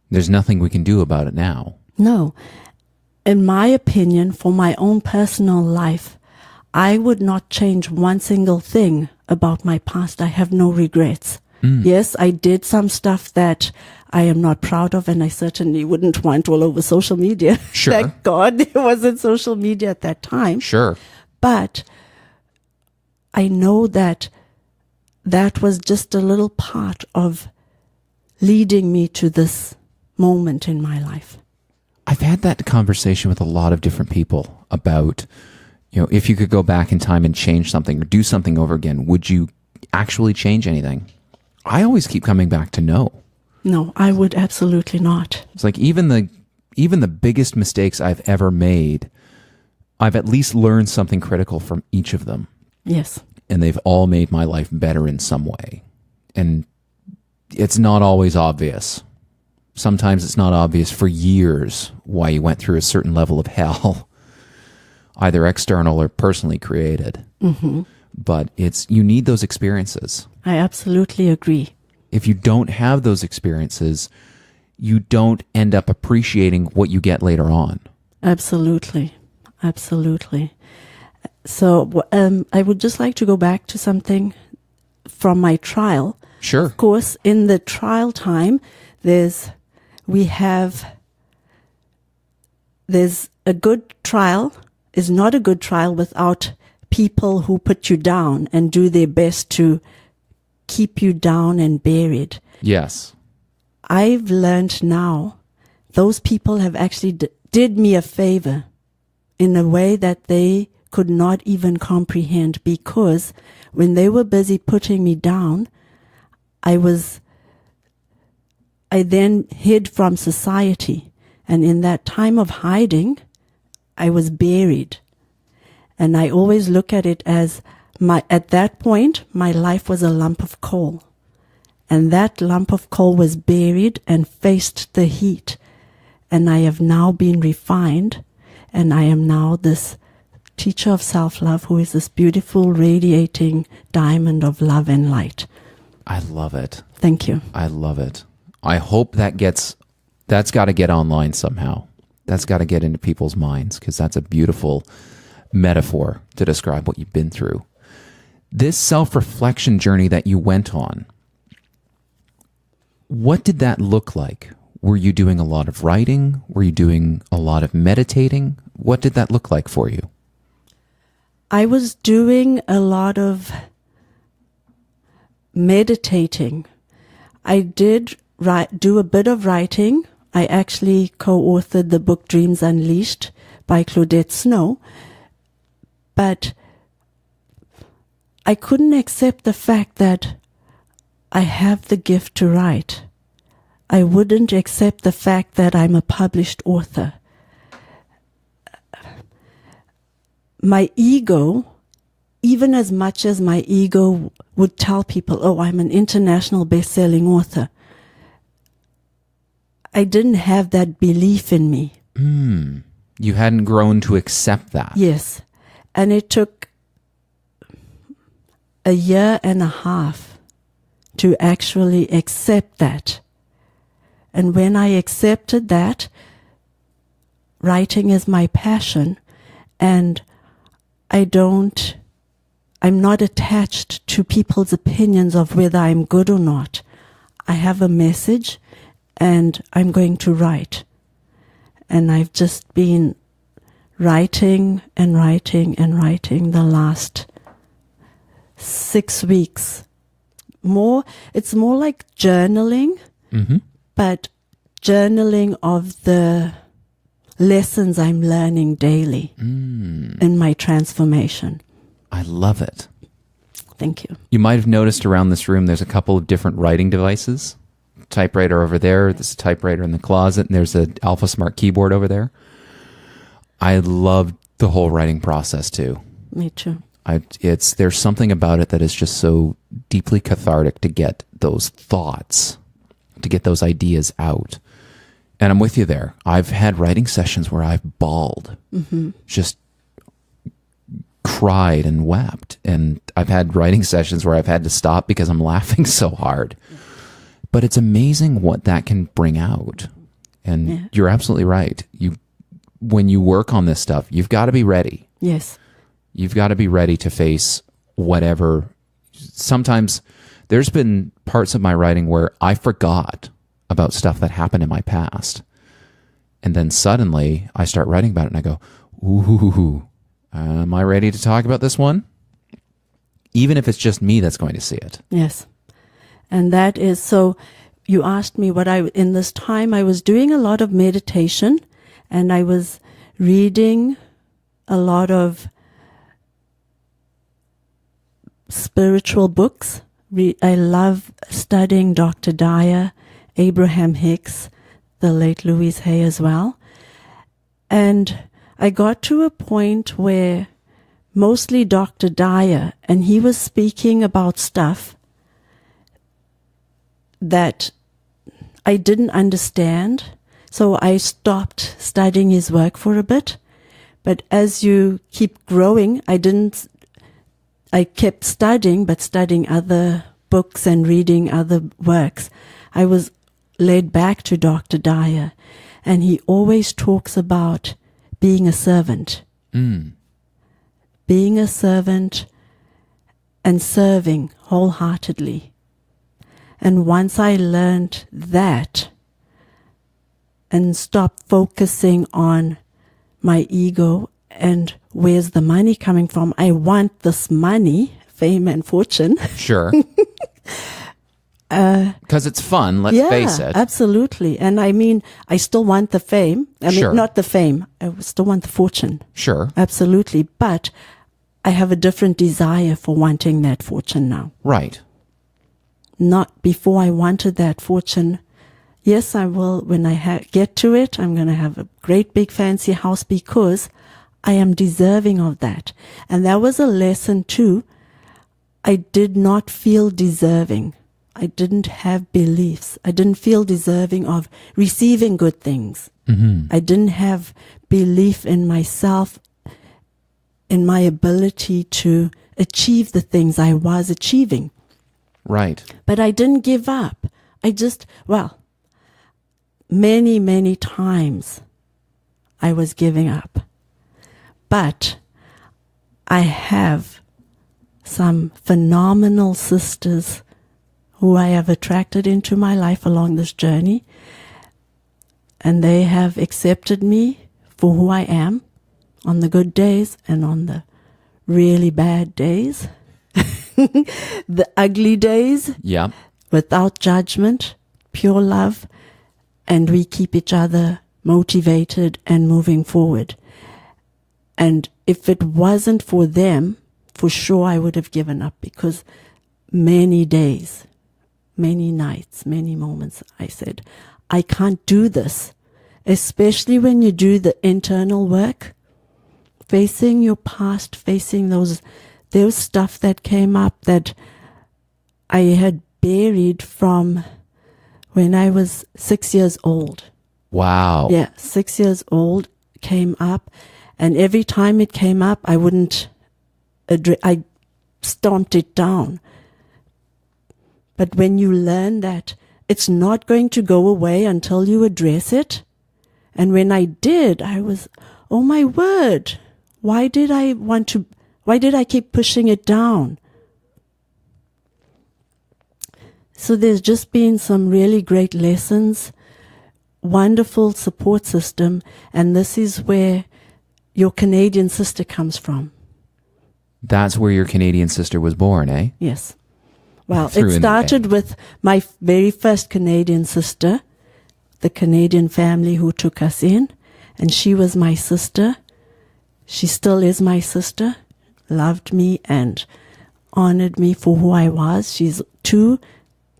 There's nothing we can do about it now. No. In my opinion, for my own personal life, I would not change one single thing about my past. I have no regrets. Yes, I did some stuff that I am not proud of, and I certainly wouldn't want all over social media. Sure. Thank God there wasn't social media at that time. Sure. But I know that was just a little part of leading me to this moment in my life. I've had that conversation with a lot of different people about, if you could go back in time and change something or do something over again, would you actually change anything? I always keep coming back to no. No, I would absolutely not. It's like even the biggest mistakes I've ever made, I've at least learned something critical from each of them. Yes. And they've all made my life better in some way. And it's not always obvious. Sometimes it's not obvious for years why you went through a certain level of hell, either external or personally created. Mm-hmm. But you need those experiences. I absolutely agree. If you don't have those experiences, you don't end up appreciating what you get later on. Absolutely. Absolutely. So I would just like to go back to something from my trial. Sure. Of course, in the trial time, there's a good trial is not a good trial without people who put you down and do their best to keep you down and buried. Yes. I've learned now those people have actually did me a favor in a way that they could not even comprehend, because when they were busy putting me down, I then hid from society. And in that time of hiding, I was buried. And I always look at it as at that point, my life was a lump of coal. And that lump of coal was buried and faced the heat. And I have now been refined, and I am now this teacher of self-love who is this beautiful, radiating diamond of love and light. I love it. Thank you. I love it. I hope that's got to get online somehow. That's got to get into people's minds, because that's a beautiful metaphor to describe what you've been through. This self-reflection journey that you went on, what did that look like? Were you doing a lot of writing? Were you doing a lot of meditating? What did that look like for you? I was doing a lot of meditating. I did do a bit of writing. I actually co-authored the book Dreams Unleashed by Claudette Snow. But I couldn't accept the fact that I have the gift to write. I wouldn't accept the fact that I'm a published author. My ego, even as much as my ego would tell people, oh, I'm an international best-selling author, I didn't have that belief in me. You hadn't grown to accept that. Yes. And it took a year and a half to actually accept that. And when I accepted that, writing is my passion, and I'm not attached to people's opinions of whether I'm good or not. I have a message, and I'm going to write. And I've just been writing and writing and writing the last 6 weeks. It's more like journaling, but journaling of the lessons I'm learning daily in my transformation. I love it. Thank you. You might have noticed around this room there's a couple of different writing devices. Typewriter over there, there's a typewriter in the closet, and there's an Alpha Smart keyboard over there. I love the whole writing process too. Me too. There's something about it that is just so deeply cathartic to get those thoughts, to get those ideas out. And I'm with you there. I've had writing sessions where I've bawled, just cried and wept. And I've had writing sessions where I've had to stop because I'm laughing so hard. But it's amazing what that can bring out. And you're absolutely right. When you work on this stuff, you've got to be ready. Yes. You've got to be ready to face whatever. Sometimes there's been parts of my writing where I forgot about stuff that happened in my past. And then suddenly I start writing about it and I go, ooh, am I ready to talk about this one? Even if it's just me that's going to see it. Yes. And that is, so you asked me in this time I was doing a lot of meditation, and I was reading a lot of spiritual books. I love studying Dr. Dyer, Abraham Hicks, the late Louise Hay as well. And I got to a point where mostly Dr. Dyer, and he was speaking about stuff that I didn't understand. So I stopped studying his work for a bit. But as you keep growing, I kept studying, but studying other books and reading other works. I was led back to Dr. Dyer, and he always talks about being a servant. Being a servant and serving wholeheartedly. And once I learned that and stopped focusing on my ego and where's the money coming from, I want this money, fame and fortune. Sure. Because it's fun, let's face it. Absolutely. And I mean, I still want the fame. Sure. Not the fame. I still want the fortune. Sure. Absolutely. But I have a different desire for wanting that fortune now. Right. Not before I wanted that fortune. Yes, I will. When I get to it, I'm going to have a great big fancy house because I am deserving of that. And that was a lesson too. I did not feel deserving. I didn't have beliefs. I didn't feel deserving of receiving good things. I didn't have belief in myself, in my ability to achieve the things I was achieving. Right. But I didn't give up. Many, many times I was giving up. But I have some phenomenal sisters who I have attracted into my life along this journey. And they have accepted me for who I am on the good days and on the really bad days, the ugly days, Yeah. without judgment, pure love, and we keep each other motivated and moving forward. And if it wasn't for them, for sure I would have given up, because many days, many nights, many moments I said, I can't do this, especially when you do the internal work, facing your past, facing those stuff that came up that I had buried from when I was 6 years old. Wow. Yeah, 6 years old came up, and every time it came up, I wouldn't address, I stomped it down. But when you learn that it's not going to go away until you address it, and when I did, I was, oh my word, why did I keep pushing it down? So there's just been some really great lessons, wonderful support system, and this is where your Canadian sister comes from. That's where your Canadian sister was born, eh? Yes. Well, Through it started with my very first Canadian sister, the Canadian family who took us in, and she was my sister. She still is my sister, loved me and honored me for who I was. She's too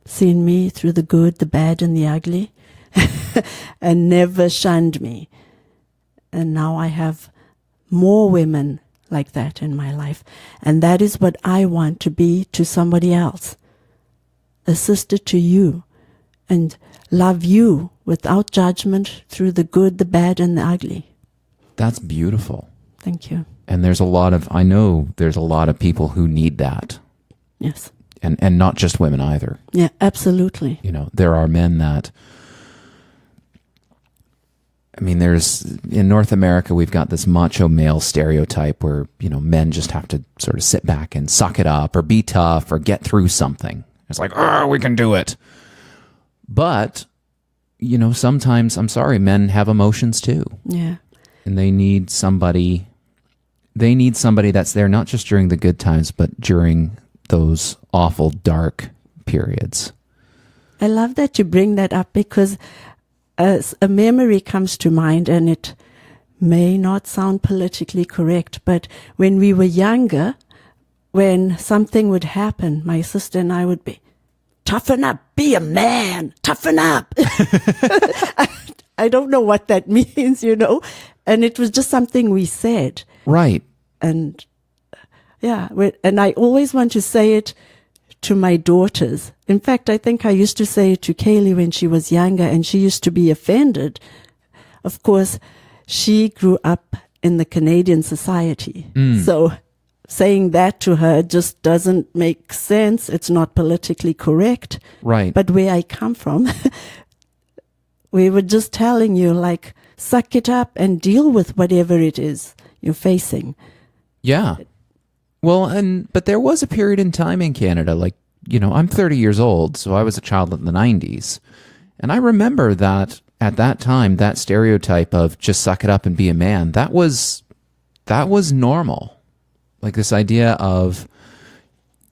seen me through the good, the bad, and the ugly, and never shunned me. And now I have more women like that in my life. And that is what I want to be to somebody else. A sister to you, and love you without judgment through the good, the bad, and the ugly. That's beautiful. Thank you. And I know there's a lot of people who need that. Yes. And not just women either. Yeah, absolutely. You know, there are men that, I mean, in North America, we've got this macho male stereotype where, you know, men just have to sort of sit back and suck it up or be tough or get through something. It's like, oh, we can do it. But, you know, sometimes, I'm sorry, men have emotions too. Yeah. And they need somebody that's there not just during the good times, but during those awful dark periods. I love that you bring that up, because a memory comes to mind, and it may not sound politically correct, but when we were younger, when something would happen, my sister and I would be, toughen up, be a man, toughen up. I don't know what that means, you know, and it was just something we said. Right. And yeah, and I always want to say it to my daughters. In fact, I think I used to say it to Kaylee when she was younger, and she used to be offended. Of course, she grew up in the Canadian society. So saying that to her just doesn't make sense. It's not politically correct. Right. But where I come from, we were just telling you, like, suck it up and deal with whatever it is you're facing. Yeah. Well, but there was a period in time in Canada, like, you know, I'm 30 years old, so I was a child in the 90s. And I remember that at that time, that stereotype of just suck it up and be a man, that was normal. Like this idea of,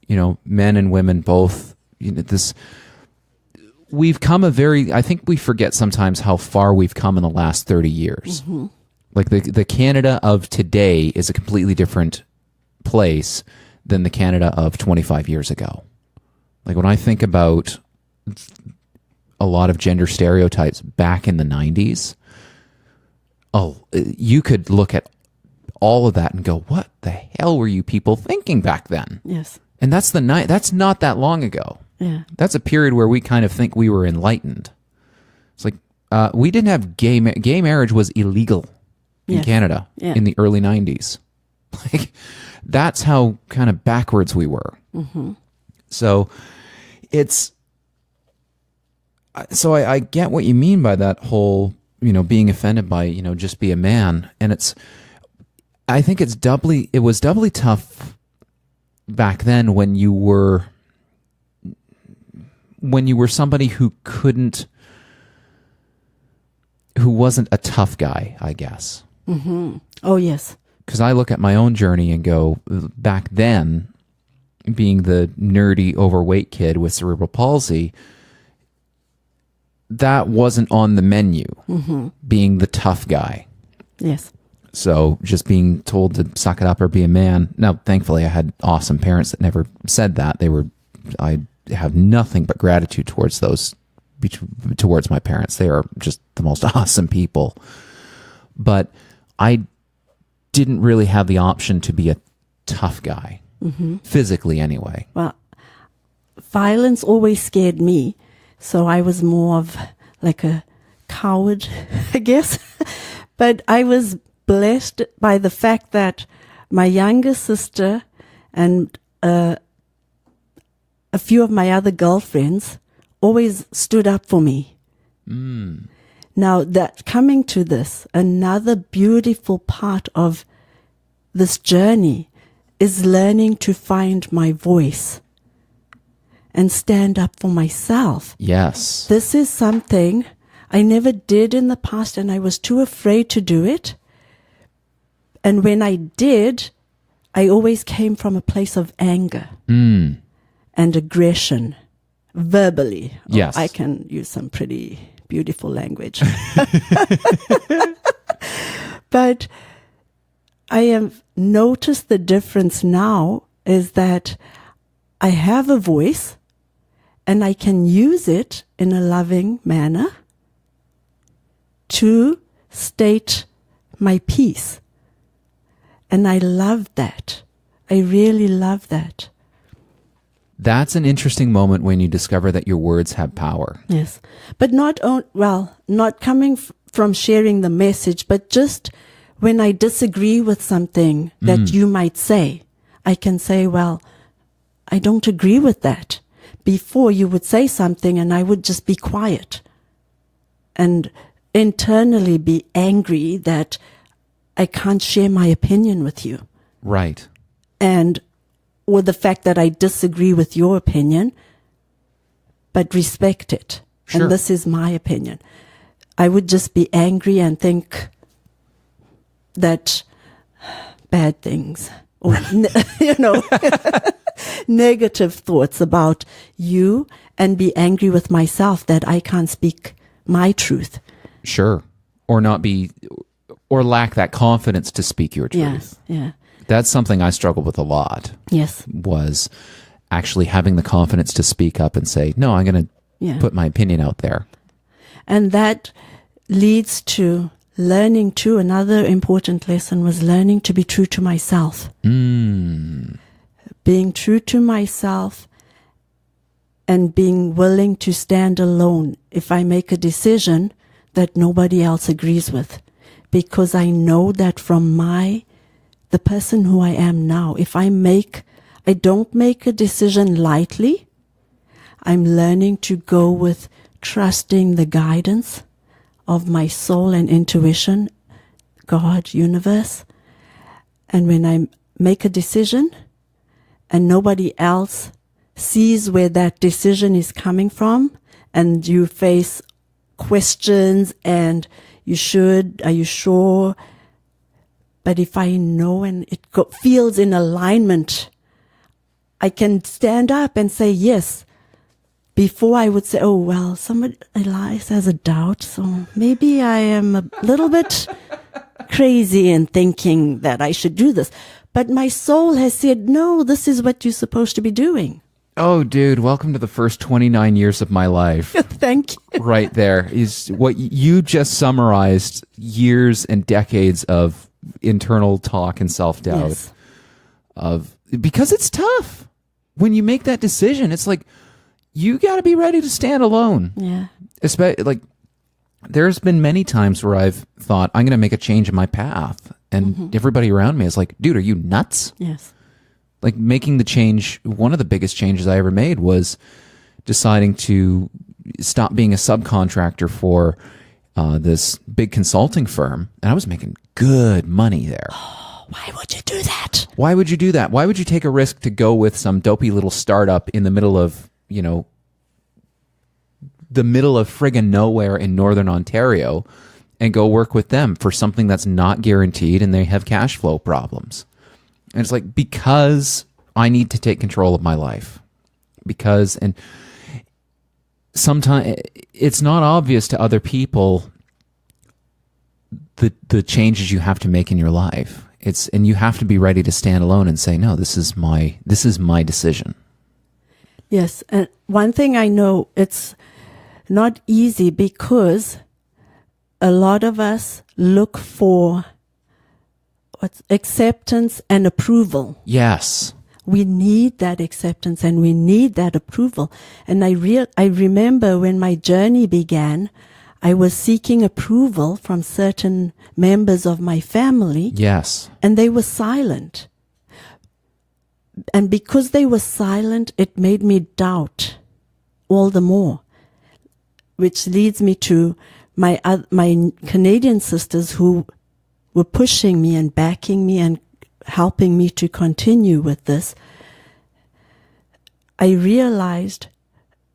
you know, men and women both, you know, we've come I think we forget sometimes how far we've come in the last 30 years. Mm-hmm. Like the Canada of today is a completely different place than the Canada of 25 years ago. Like when I think about a lot of gender stereotypes back in the 90s, you could look at all of that and go, what the hell were you people thinking back then? Yes. And that's not that long ago. Yeah. That's a period where we kind of think we were enlightened. It's like we didn't have gay marriage was illegal in Canada in the early 90s. Like that's how kind of backwards we were. Mm-hmm. So I get what you mean by that whole, you know, being offended by, you know, just be a man. And I think it was doubly tough back then when you were somebody who wasn't a tough guy, I guess. Mm-hmm. Oh, yes. Because I look at my own journey and go, back then, being the nerdy, overweight kid with cerebral palsy, that wasn't on the menu, being the tough guy. Yes. So just being told to suck it up or be a man. Now, thankfully, I had awesome parents that never said that. I have nothing but gratitude towards my parents. They are just the most awesome people. But I didn't really have the option to be a tough guy, physically anyway. Well, violence always scared me. So I was more of like a coward, I guess. But I was blessed by the fact that my younger sister and a few of my other girlfriends always stood up for me. Now, that coming to this, another beautiful part of this journey is learning to find my voice and stand up for myself. Yes. This is something I never did in the past, and I was too afraid to do it. And when I did, I always came from a place of anger and aggression, verbally. Yes. I can use some pretty beautiful language. But I have noticed the difference now is that I have a voice and I can use it in a loving manner to state my piece. And I love that. I really love that. That's an interesting moment when you discover that your words have power. Yes. But not coming from sharing the message, but just when I disagree with something that you might say, I can say, well, I don't agree with that. Before you would say something and I would just be quiet and internally be angry that I can't share my opinion with you. Right. Or the fact that I disagree with your opinion, but respect it. Sure. And this is my opinion. I would just be angry and think that bad things or, negative thoughts about you and be angry with myself that I can't speak my truth. Sure. Or lack that confidence to speak your truth. Yes. Yeah. That's something I struggled with a lot. Yes. Was actually having the confidence to speak up and say, no, I'm going to put my opinion out there. And that leads to learning too. Another important lesson was learning to be true to myself. Being true to myself and being willing to stand alone if I make a decision that nobody else agrees with. Because I know that from the person who I am now, if I don't make a decision lightly, I'm learning to go with trusting the guidance of my soul and intuition, God, universe. And when I make a decision and nobody else sees where that decision is coming from, and you face questions and are you sure? But if I know and it feels in alignment, I can stand up and say yes. Before I would say, oh, well, somebody Elias has a doubt, so maybe I am a little bit crazy in thinking that I should do this. But my soul has said, no, this is what you're supposed to be doing. Oh, dude, welcome to the first 29 years of my life. Thank you. Right there is what you just summarized, years and decades of internal talk and self-doubt. Yes. Because it's tough. When you make that decision, it's like, you got to be ready to stand alone. Yeah. Especially, there's been many times where I've thought, I'm going to make a change in my path. And everybody around me is like, dude, are you nuts? Yes. Like making the change, one of the biggest changes I ever made was deciding to stop being a subcontractor for this big consulting firm. And I was making good money there. Why would you do that? Why would you do that? Why would you take a risk to go with some dopey little startup in the middle of, the middle of friggin' nowhere in Northern Ontario and go work with them for something that's not guaranteed and they have cash flow problems? And it's like, because I need to take control of my life. And sometimes it's not obvious to other people the changes you have to make in your life. And you have to be ready to stand alone and say, no, this is my decision. Yes. And one thing I know, it's not easy because a lot of us look for acceptance and approval. Yes. We need that acceptance and we need that approval. And I remember when my journey began, I was seeking approval from certain members of my family. Yes. And they were silent. And because they were silent, it made me doubt all the more, which leads me to my Canadian sisters who were pushing me and backing me and helping me to continue with this. I realized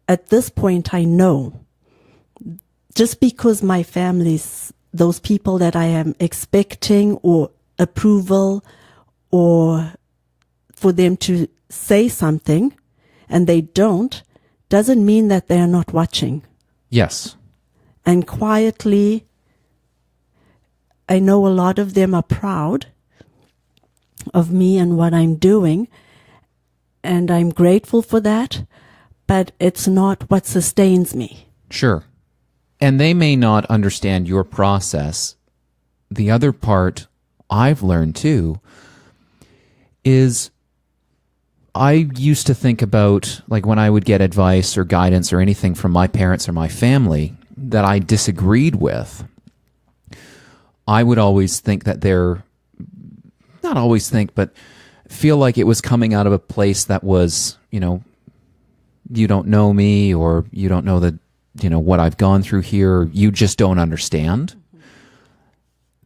at this point, I know, just because my family's, those people that I am expecting or approval or for them to say something and they don't, doesn't mean that they are not watching. Yes. And quietly, I know a lot of them are proud of me and what I'm doing, and I'm grateful for that, but it's not what sustains me. Sure. And they may not understand your process. The other part I've learned too is I used to think about, like, when I would get advice or guidance or anything from my parents or my family that I disagreed with, I would always think that not always think, but feel like it was coming out of a place that was, you don't know me, or you don't know what I've gone through here. You just don't understand.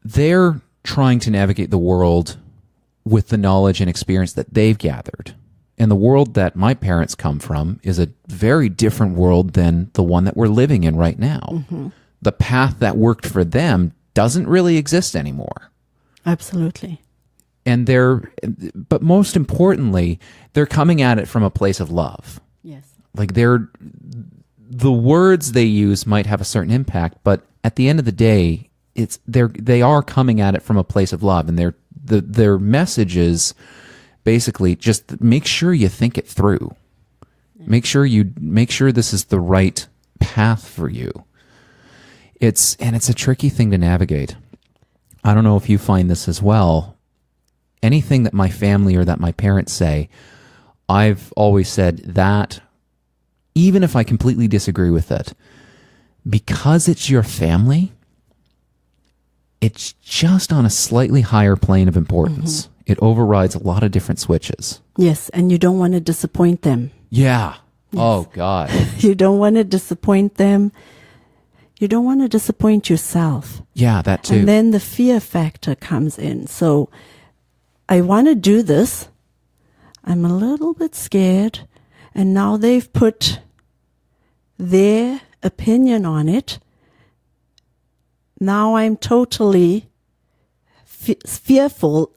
They're trying to navigate the world with the knowledge and experience that they've gathered. And the world that my parents come from is a very different world than the one that we're living in right now. Mm-hmm. The path that worked for them doesn't really exist anymore. Absolutely. And but most importantly, they're coming at it from a place of love. Yes. Like the words they use might have a certain impact, but at the end of the day, they are coming at it from a place of love, and their message is basically just make sure you think it through. Make sure this is the right path for you. It's a tricky thing to navigate. I don't know if you find this as well. Anything that my family or that my parents say, I've always said that, even if I completely disagree with it, because it's your family, it's just on a slightly higher plane of importance. Mm-hmm. It overrides a lot of different switches. Yes, and you don't want to disappoint them. Yeah. Yes. Oh, God. You don't want to disappoint them. You don't want to disappoint yourself. Yeah, that too. And then the fear factor comes in. So I want to do this. I'm a little bit scared. And now they've put their opinion on it. Now I'm totally fearful,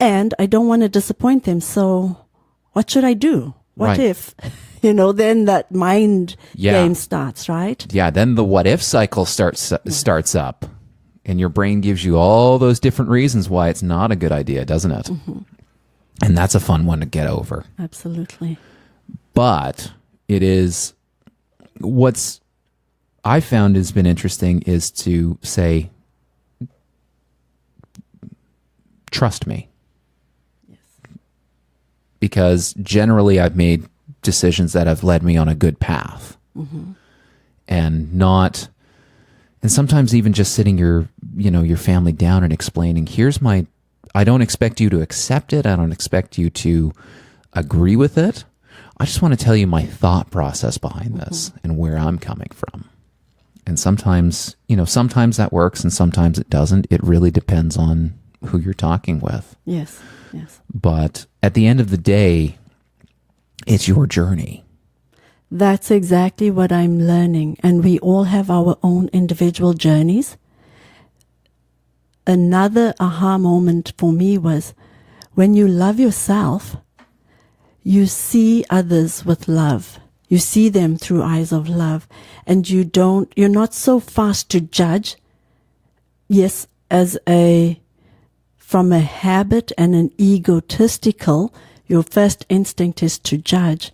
and I don't want to disappoint them. So what should I do? What if? Then that mind game starts, right? Yeah, then the what if cycle starts up. And your brain gives you all those different reasons why it's not a good idea, doesn't it? Mm-hmm. And that's a fun one to get over. Absolutely. But it is, what's I found has been interesting is to say, trust me. Yes. Because generally I've made decisions that have led me on a good path. Mm-hmm. And sometimes even just sitting your family down and explaining, I don't expect you to accept it. I don't expect you to agree with it. I just want to tell you my thought process behind this mm-hmm. and where I'm coming from. And sometimes that works and sometimes it doesn't. It really depends on who you're talking with. Yes, yes. But at the end of the day, it's your journey. That's exactly what I'm learning. And we all have our own individual journeys. Another aha moment for me was when you love yourself, you see others with love. You see them through eyes of love, and you're not so fast to judge. Yes, from a habit and an egotistical, your first instinct is to judge.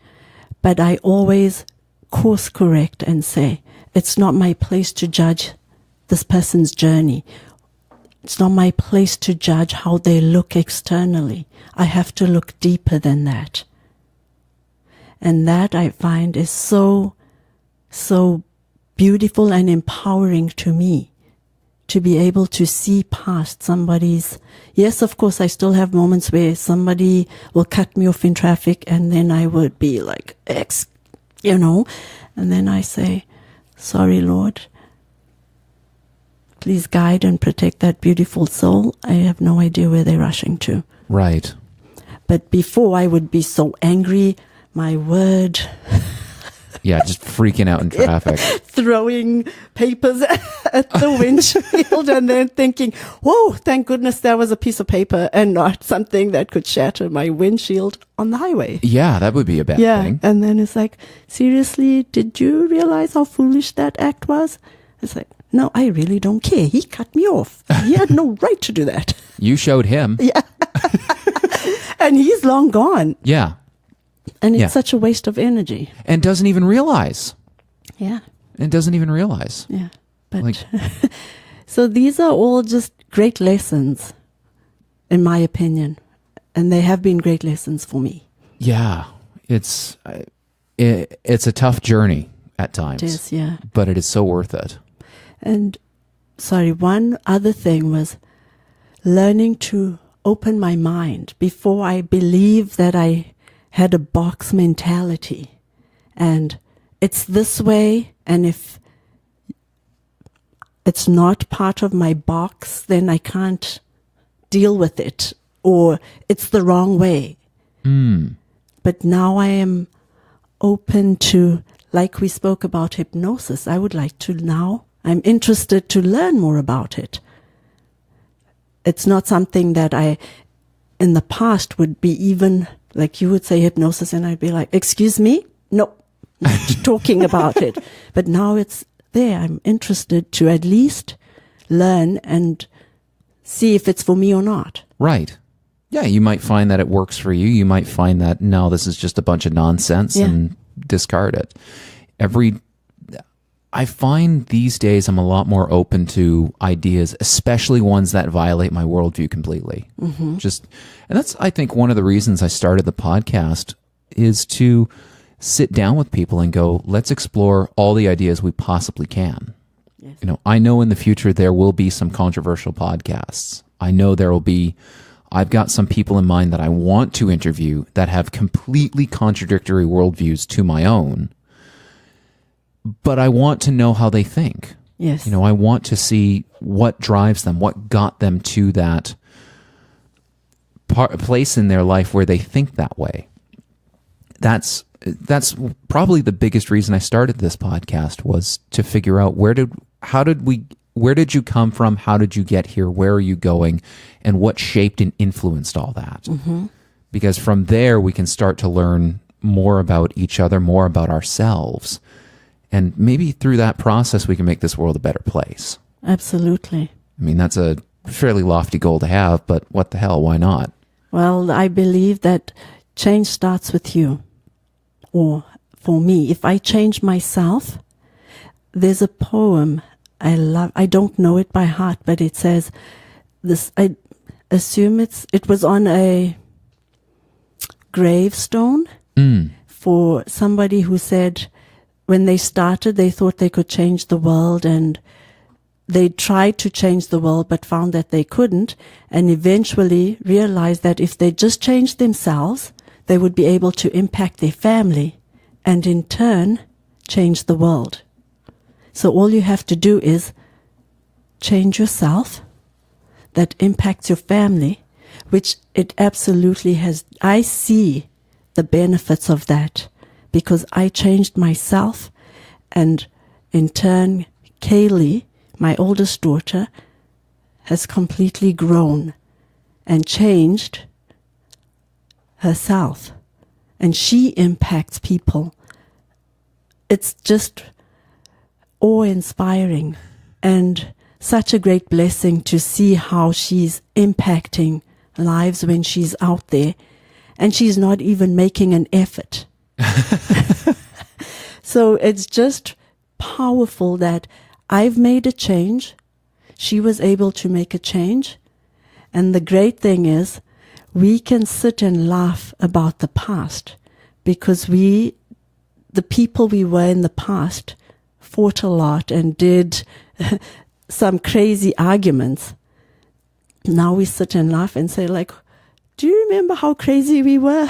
But I always course correct and say, it's not my place to judge this person's journey. It's not my place to judge how they look externally. I have to look deeper than that. And that I find is so, so beautiful and empowering to me, to be able to see past somebody's. Yes, of course, I still have moments where somebody will cut me off in traffic, and then I would be like, and then I say, sorry, Lord, please guide and protect that beautiful soul. I have no idea where they're rushing to. Right. But before, I would be so angry, my word. Yeah, just freaking out in traffic. Throwing papers at the windshield and then thinking, whoa, thank goodness that was a piece of paper and not something that could shatter my windshield on the highway. Yeah, that would be a bad thing. And then it's like, seriously, did you realize how foolish that act was? It's like, no, I really don't care. He cut me off. He had no right to do that. You showed him. Yeah. And he's long gone. Yeah. And it's such a waste of energy. And doesn't even realize. Yeah. And doesn't even realize. Yeah. But so these are all just great lessons, in my opinion. And they have been great lessons for me. Yeah. It's a tough journey at times. It is, yeah. But it is so worth it. And, one other thing was learning to open my mind. Before, I believed that I had a box mentality. And it's this way, and if it's not part of my box, then I can't deal with it, or it's the wrong way. But now I am open to, like we spoke about hypnosis, I'm interested to learn more about it. It's not something that I, in the past, would be even, like you would say hypnosis, and I'd be like, excuse me? No, not talking about it. But now it's there. I'm interested to at least learn and see if it's for me or not. Right. Yeah, you might find that it works for you. You might find that, no, this is just a bunch of nonsense and discard it. I find these days I'm a lot more open to ideas, especially ones that violate my worldview completely. And that's, I think, one of the reasons I started the podcast is to sit down with people and go, let's explore all the ideas we possibly can. Yes. I know in the future there will be some controversial podcasts. I know I've got some people in mind that I want to interview that have completely contradictory worldviews to my own. But I want to know how they think. Yes. I want to see what drives them, what got them to that place in their life where they think that way. That's probably the biggest reason I started this podcast, was to figure out where did you come from? How did you get here? Where are you going? And what shaped and influenced all that? Because from there, we can start to learn more about each other, more about ourselves. And maybe through that process, we can make this world a better place. Absolutely. I mean, that's a fairly lofty goal to have, but what the hell? Why not? Well, I believe that change starts with you. Or for me, if I change myself, there's a poem I love. I don't know it by heart, but it says this. I assume it was on a gravestone for somebody who said, when they started, they thought they could change the world, and they tried to change the world but found that they couldn't, and eventually realized that if they just changed themselves, they would be able to impact their family and in turn change the world. So all you have to do is change yourself. that impacts your family, which it absolutely has. I see the benefits of that because I changed myself, and in turn, Kaylee, my oldest daughter, has completely grown and changed herself, and she impacts people. It's just awe-inspiring and such a great blessing to see how she's impacting lives when she's out there, and she's not even making an effort. So it's just powerful that I've made a change. She was able to make a change. And the great thing is we can sit and laugh about the past because the people we were in the past fought a lot and did some crazy arguments. Now we sit and laugh and say, like, do you remember how crazy we were?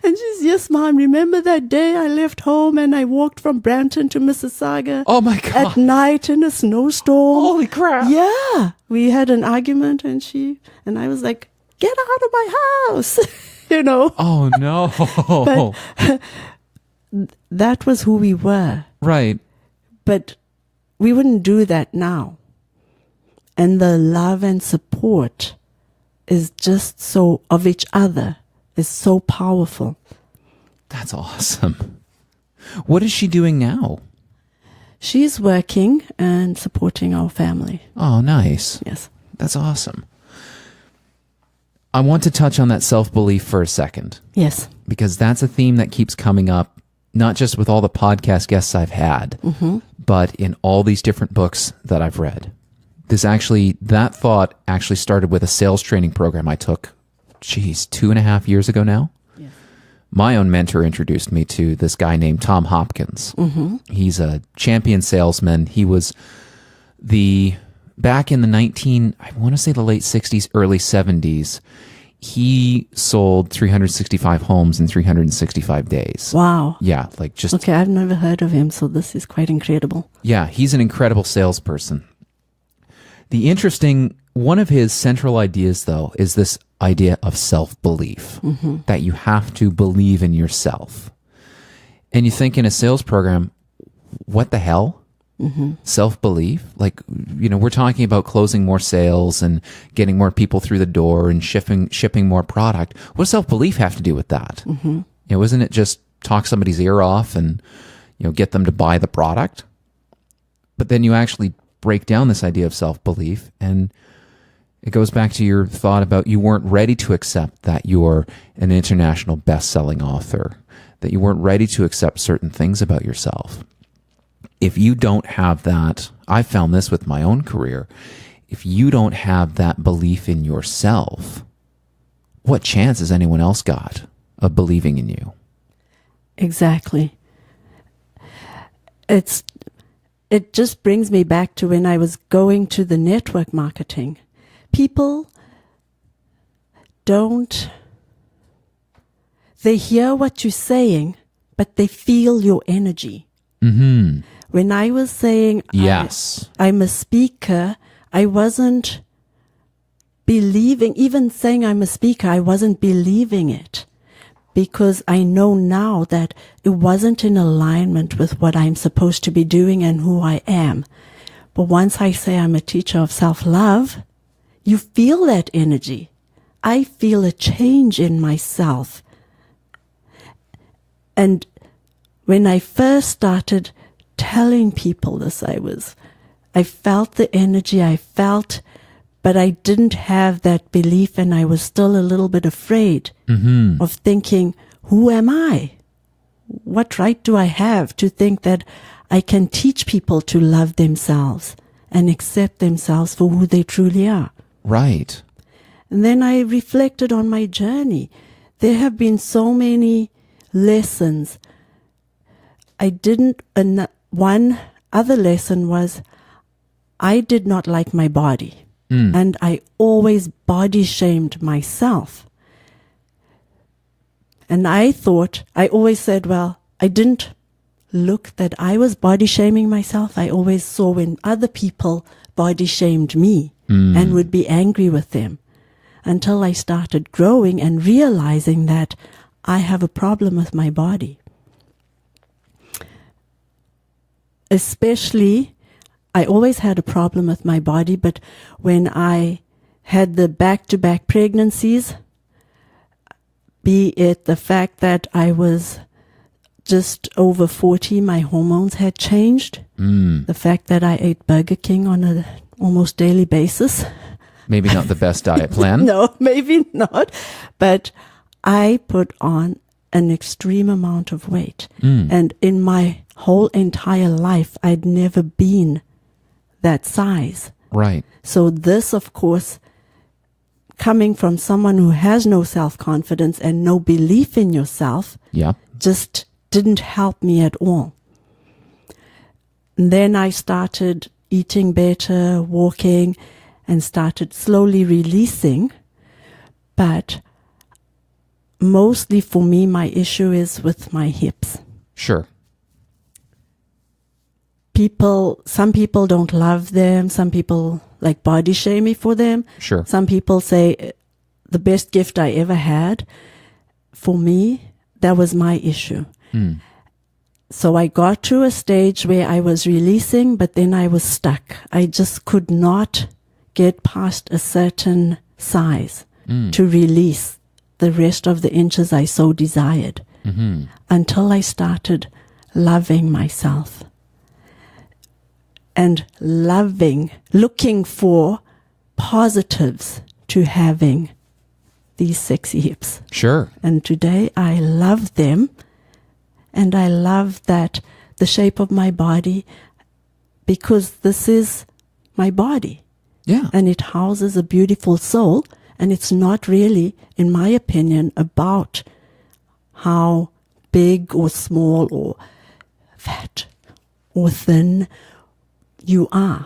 And she's, yes, Mom, remember that day I left home and I walked from Brampton to Mississauga? Oh my God. At night in a snowstorm. Holy crap. Yeah. We had an argument and I was like, get out of my house, Oh no. But that was who we were. Right. But we wouldn't do that now. And the love and support is just so, of each other, is so powerful. That's awesome. What is she doing now? She's working and supporting our family. Oh, nice. Yes. That's awesome. I want to touch on that self-belief for a second. Yes. Because that's a theme that keeps coming up, not just with all the podcast guests I've had, but in all these different books that I've read. That thought actually started with a sales training program I took, 2.5 years ago now. Yes. My own mentor introduced me to this guy named Tom Hopkins. He's a champion salesman. He was back in the I want to say the late 60s, early 70s, he sold 365 homes in 365 days. Wow. Yeah, Okay, I've never heard of him, so this is quite incredible. Yeah, he's an incredible salesperson. One of his central ideas, though, is this idea of self-belief, that you have to believe in yourself. And you think in a sales program, what the hell? Self-belief? We're talking about closing more sales and getting more people through the door and shipping more product. What does self-belief have to do with that? Isn't it just talk somebody's ear off and, get them to buy the product? But then you actually break down this idea of self-belief, and it goes back to your thought about you weren't ready to accept that you're an international best-selling author, that you weren't ready to accept certain things about yourself. If you don't have that, I found this with my own career, if you don't have that belief in yourself, what chance has anyone else got of believing in you? Exactly. It just brings me back to when I was going to the network marketing. People they hear what you're saying, but they feel your energy. When I was saying, yes, I'm a speaker, I wasn't believing, even saying I'm a speaker, I wasn't believing it. Because I know now that it wasn't in alignment with what I'm supposed to be doing and who I am. But once I say I'm a teacher of self-love, you feel that energy. I feel a change in myself. And when I first started telling people this, I felt the energy, but I didn't have that belief, and I was still a little bit afraid of thinking, who am I? What right do I have to think that I can teach people to love themselves and accept themselves for who they truly are? Right. And then I reflected on my journey. There have been so many lessons. One other lesson was I did not like my body. And I always body shamed myself. And I always said, well, I didn't look that I was body shaming myself. I always saw when other people body shamed me and would be angry with them, until I started growing and realizing that I have a problem with my body. Especially, I always had a problem with my body, but when I had the back-to-back pregnancies, be it the fact that I was just over 40, my hormones had changed, the fact that I ate Burger King on an almost daily basis. Maybe not the best diet plan. No, maybe not. But I put on an extreme amount of weight. And in my whole entire life, I'd never been that size. Right. So this, of course, coming from someone who has no self-confidence and no belief in yourself, just didn't help me at all. And then I started eating better, walking, and started slowly releasing. But mostly for me, my issue is with my hips. Sure. Some people don't love them. Some people like body shame me for them. Sure. Some people say the best gift I ever had. For me, that was my issue. So I got to a stage where I was releasing, but then I was stuck. I just could not get past a certain size to release the rest of the inches I so desired, until I started loving myself and looking for positives to having these sexy hips. Sure. And today I love them, and I love that the shape of my body, because this is my body. Yeah. And it houses a beautiful soul, and it's not really, in my opinion, about how big or small or fat or thin you are.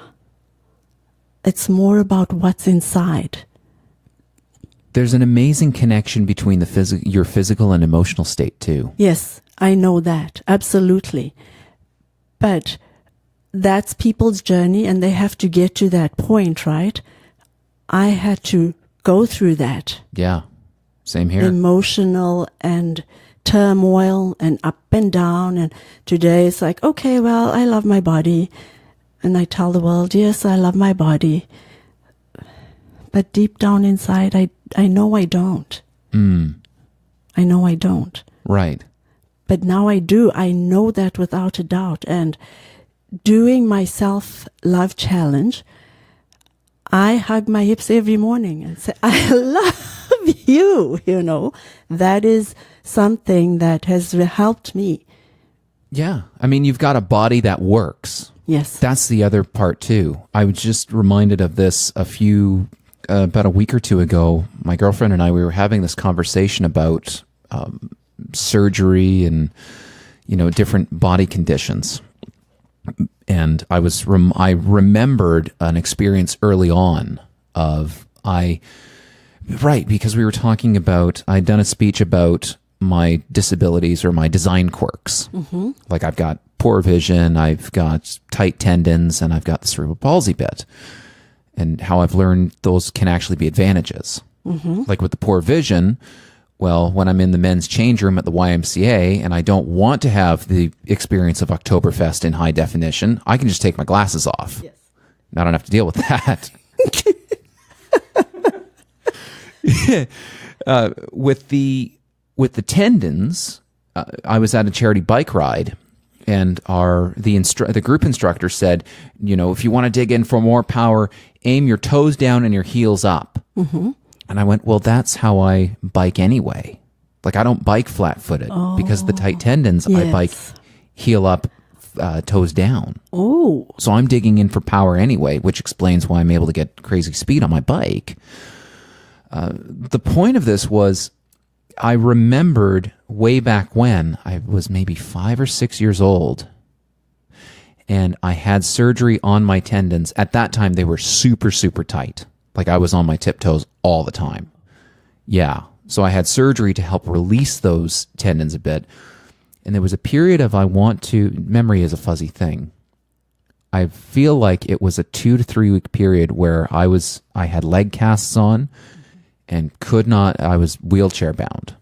It's more about what's inside. There's an amazing connection between your physical and emotional state too. Yes, I know that. Absolutely. But that's people's journey, and they have to get to that point, right? I had to go through that. Yeah. Same here. Emotional and turmoil and up and down. And today it's like, okay, well, I love my body. And I tell the world, yes, I love my body. But deep down inside, I know I don't. I know I don't. Right. But now I do. I know that without a doubt. And doing my self-love challenge, I hug my hips every morning and say, I love you, That is something that has helped me. Yeah. I mean, you've got a body that works. Yes. That's the other part too. I was just reminded of this about a week or two ago. My girlfriend and I, we were having this conversation about surgery and, different body conditions. And I remembered an experience early on because we were talking about, I'd done a speech about my disabilities or my design quirks. Like I've got poor vision, I've got tight tendons, and I've got the cerebral palsy bit. And how I've learned those can actually be advantages. Like with the poor vision, well, when I'm in the men's change room at the YMCA and I don't want to have the experience of Oktoberfest in high definition, I can just take my glasses off. Yes. I don't have to deal with that. With the tendons, I was at a charity bike ride, and the group instructor said, if you want to dig in for more power, aim your toes down and your heels up. And I went, well, that's how I bike anyway. Like I don't bike flat-footed because of the tight tendons. Yes. I bike heel up, toes down. Oh. So I'm digging in for power anyway, which explains why I'm able to get crazy speed on my bike. The point of this was, I remembered way back when I was maybe 5 or 6 years old, and I had surgery on my tendons. At that time, they were super, super tight. Like I was on my tiptoes all the time. Yeah. So I had surgery to help release those tendons a bit. And there was a period of memory is a fuzzy thing. I feel like it was a 2 to 3 week period where I had leg casts on and I was wheelchair bound.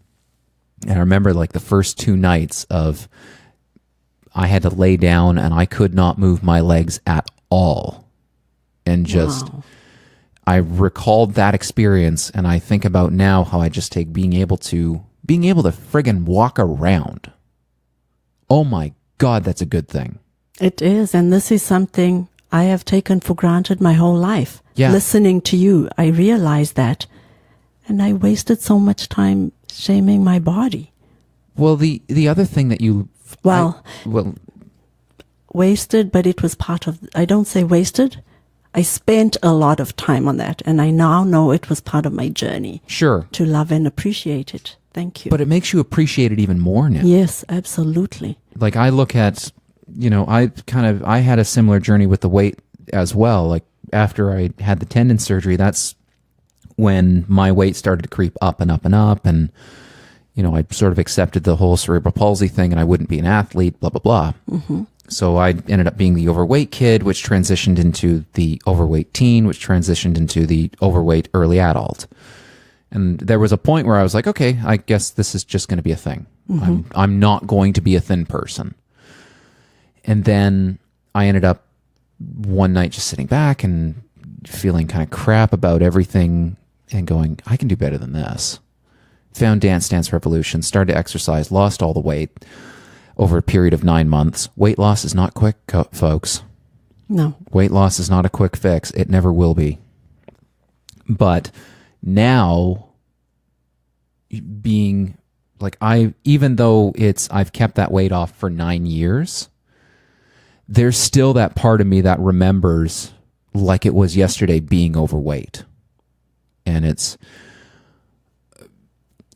And I remember like the first 2 nights of I had to lay down and I could not move my legs at all. And just, Wow. I recalled that experience, and I think about now how I just take being able to friggin' walk around. Oh my God, that's a good thing. It is, and this is something I have taken for granted my whole life. Yeah. Listening to you, I realized that, and I wasted so much time shaming my body. Well, the other thing that Wasted, but it was part of, I don't say wasted. I spent a lot of time on that, and I now know it was part of my journey. Sure. To love and appreciate it. Thank you. But it makes you appreciate it even more now. Yes, absolutely. Like I look at, I had a similar journey with the weight as well. Like after I had the tendon surgery, that's when my weight started to creep up and up and up. And, I sort of accepted the whole cerebral palsy thing, and I wouldn't be an athlete, blah, blah, blah. Mm-hmm. So I ended up being the overweight kid, which transitioned into the overweight teen, which transitioned into the overweight early adult. And there was a point where I was like, okay, I guess this is just going to be a thing. Mm-hmm. I'm not going to be a thin person. And then I ended up one night just sitting back and feeling kind of crap about everything and going, I can do better than this. Found Dance Revolution, started to exercise, lost all the weight over a period of 9 months. Weight loss is not quick, folks. No. Weight loss is not a quick fix. It never will be. But now, being like even though I've kept that weight off for 9 years, there's still that part of me that remembers like it was yesterday being overweight. And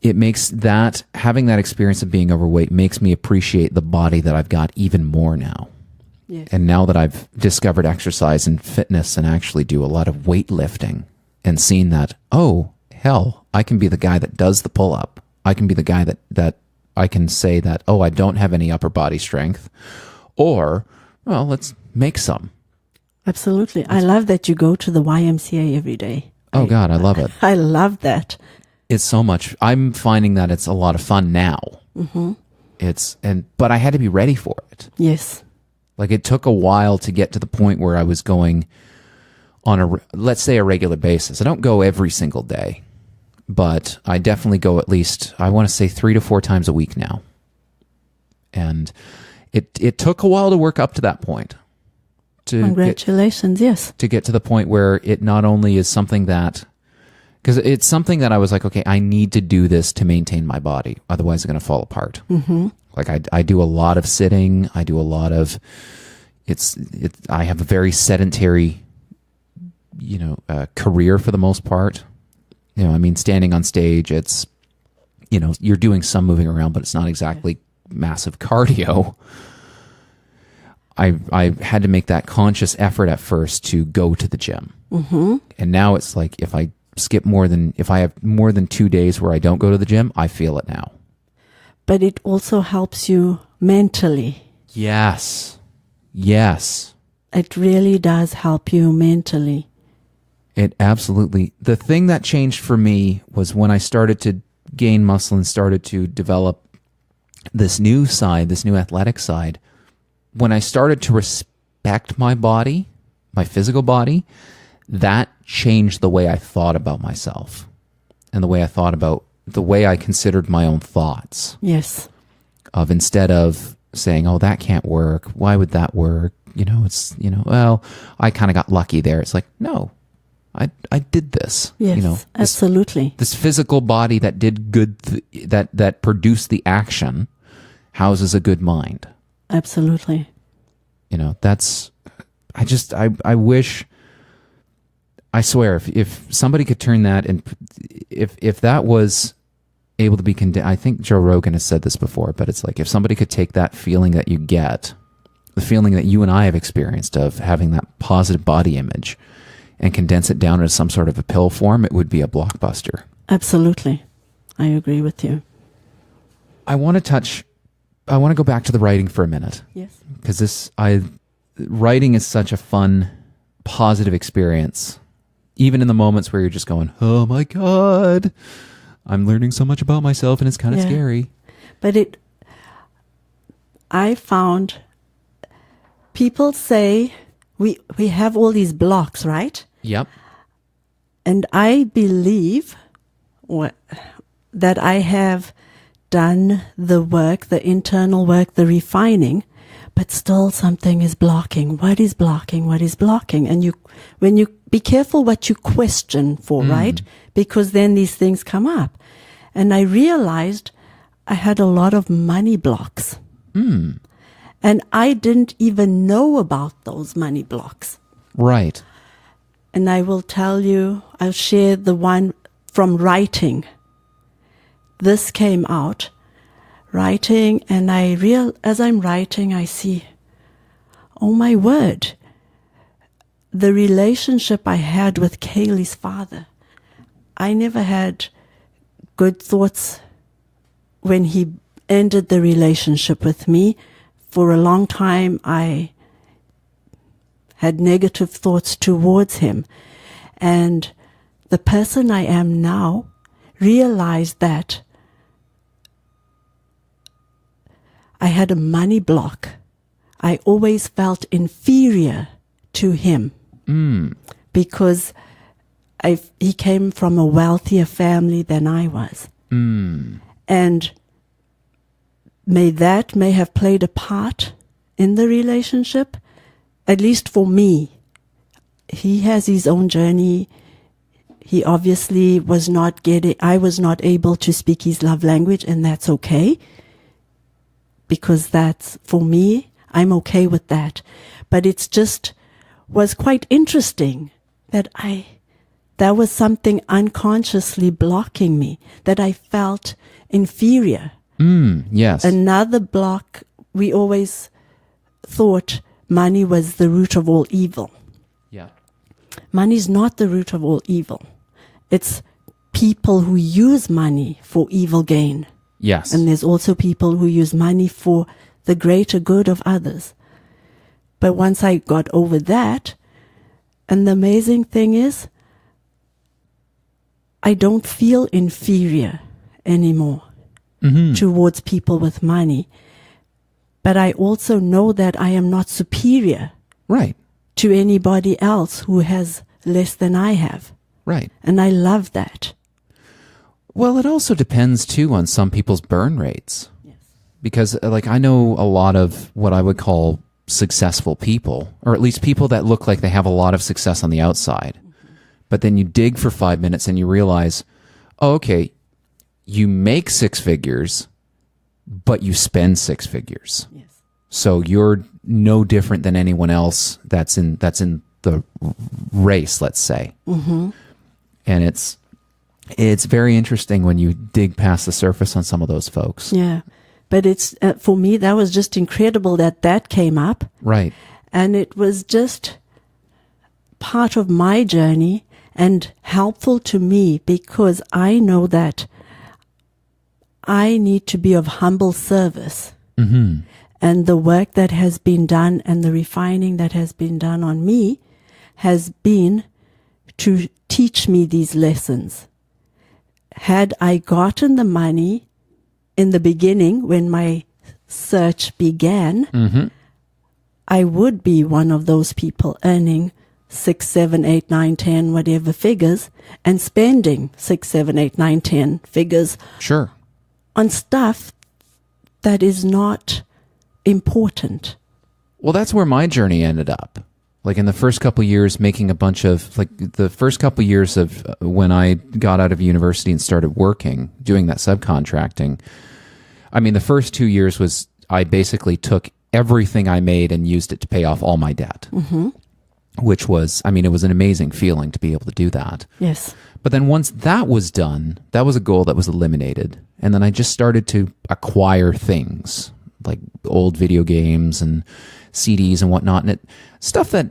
it makes that, having that experience of being overweight makes me appreciate the body that I've got even more now. Yes. And now that I've discovered exercise and fitness and actually do a lot of weightlifting and seen that, oh, hell, I can be the guy that does the pull-up. I can be the guy that I can say that, oh, I don't have any upper body strength. Or, well, let's make some. Absolutely. I love that you go to the YMCA every day. Oh, God, I love it. I love that. It's so much. I'm finding that it's a lot of fun now. Mm-hmm. But I had to be ready for it. Yes. Like it took a while to get to the point where I was going on let's say a regular basis. I don't go every single day, but I definitely go at least, I want to say 3 to 4 times a week now. And it took a while to work up to that point. Congratulations, yes. To get to the point where it not only is something that, because it's something that I was like, okay, I need to do this to maintain my body. Otherwise, it's going to fall apart. Mm-hmm. Like I do a lot of sitting. I do a lot of, I have a very sedentary, career for the most part. Standing on stage, it's, you're doing some moving around, but it's not exactly massive cardio. I had to make that conscious effort at first to go to the gym. Mm-hmm. And now it's like, if I have more than 2 days where I don't go to the gym, I feel it now. But it also helps you mentally. Yes. It really does help you mentally. It absolutely. The thing that changed for me was when I started to gain muscle and started to develop this new athletic side. When I started to respect my body, my physical body, that changed the way I thought about myself and the way I considered my own thoughts. Yes. Instead of saying, oh, that can't work. Why would that work? Well, I kind of got lucky there. It's like, no, I did this. Yes, absolutely. This physical body that did good, that produced the action houses a good mind. Absolutely. I wish, I swear, if somebody could turn that, and if that was able to be condensed, I think Joe Rogan has said this before, but it's like if somebody could take that feeling that you get, the feeling that you and I have experienced of having that positive body image, and condense it down into some sort of a pill form, it would be a blockbuster. Absolutely. I agree with you. I want to go back to the writing for a minute. Yes. Because writing is such a fun, positive experience. Even in the moments where you're just going, oh my God, I'm learning so much about myself and it's kind of scary. But I found people say we have all these blocks, right? Yep. And I believe that I have done the work, the internal work, the refining, but still something is blocking. What is blocking? What is blocking? And when you be careful what you question for, right? Because then these things come up. And I realized I had a lot of money blocks. And I didn't even know about those money blocks. Right. And I will tell you, I'll share the one from writing. This came out, writing, and as I'm writing, I see, oh my word, the relationship I had with Kaylee's father. I never had good thoughts when he ended the relationship with me. For a long time, I had negative thoughts towards him. And the person I am now realized that I had a money block. I always felt inferior to him because he came from a wealthier family than I was. And may have played a part in the relationship, at least for me. He has his own journey. He obviously I was not able to speak his love language, and that's okay. Because that's, for me, I'm okay with that. But it's just was quite interesting that there was something unconsciously blocking me, that I felt inferior. Yes. Another block, we always thought money was the root of all evil. Yeah. Money is not the root of all evil. It's people who use money for evil gain. Yes. And there's also people who use money for the greater good of others. But once I got over that, and the amazing thing is, I don't feel inferior anymore towards people with money. But I also know that I am not superior to anybody else who has less than I have. Right. And I love that. Well, it also depends, too, on some people's burn rates. Yes. Because, I know a lot of what I would call successful people, or at least people that look like they have a lot of success on the outside. But then you dig for 5 minutes and you realize, oh, okay, you make 6 figures, but you spend 6 figures. Yes. So you're no different than anyone else that's in the race, let's say. And it's very interesting when you dig past the surface on some of those folks. Yeah. But it's, for me, that was just incredible that came up. Right. And it was just part of my journey and helpful to me because I know that I need to be of humble service. And the work that has been done and the refining that has been done on me has been to teach me these lessons. Had I gotten the money in the beginning when my search began, I would be one of those people earning 6, 7, 8, 9, 10, whatever figures, and spending 6, 7, 8, 9, 10 figures on stuff that is not important. Well, that's where my journey ended up. In the first couple of years, making a bunch of, the first couple of years of when I got out of university and started working, doing that subcontracting. I mean, the first 2 years was, I basically took everything I made and used it to pay off all my debt. Which was, it was an amazing feeling to be able to do that. Yes. But then once that was done, that was a goal that was eliminated. And then I just started to acquire things, like old video games and CDs and whatnot. And stuff that,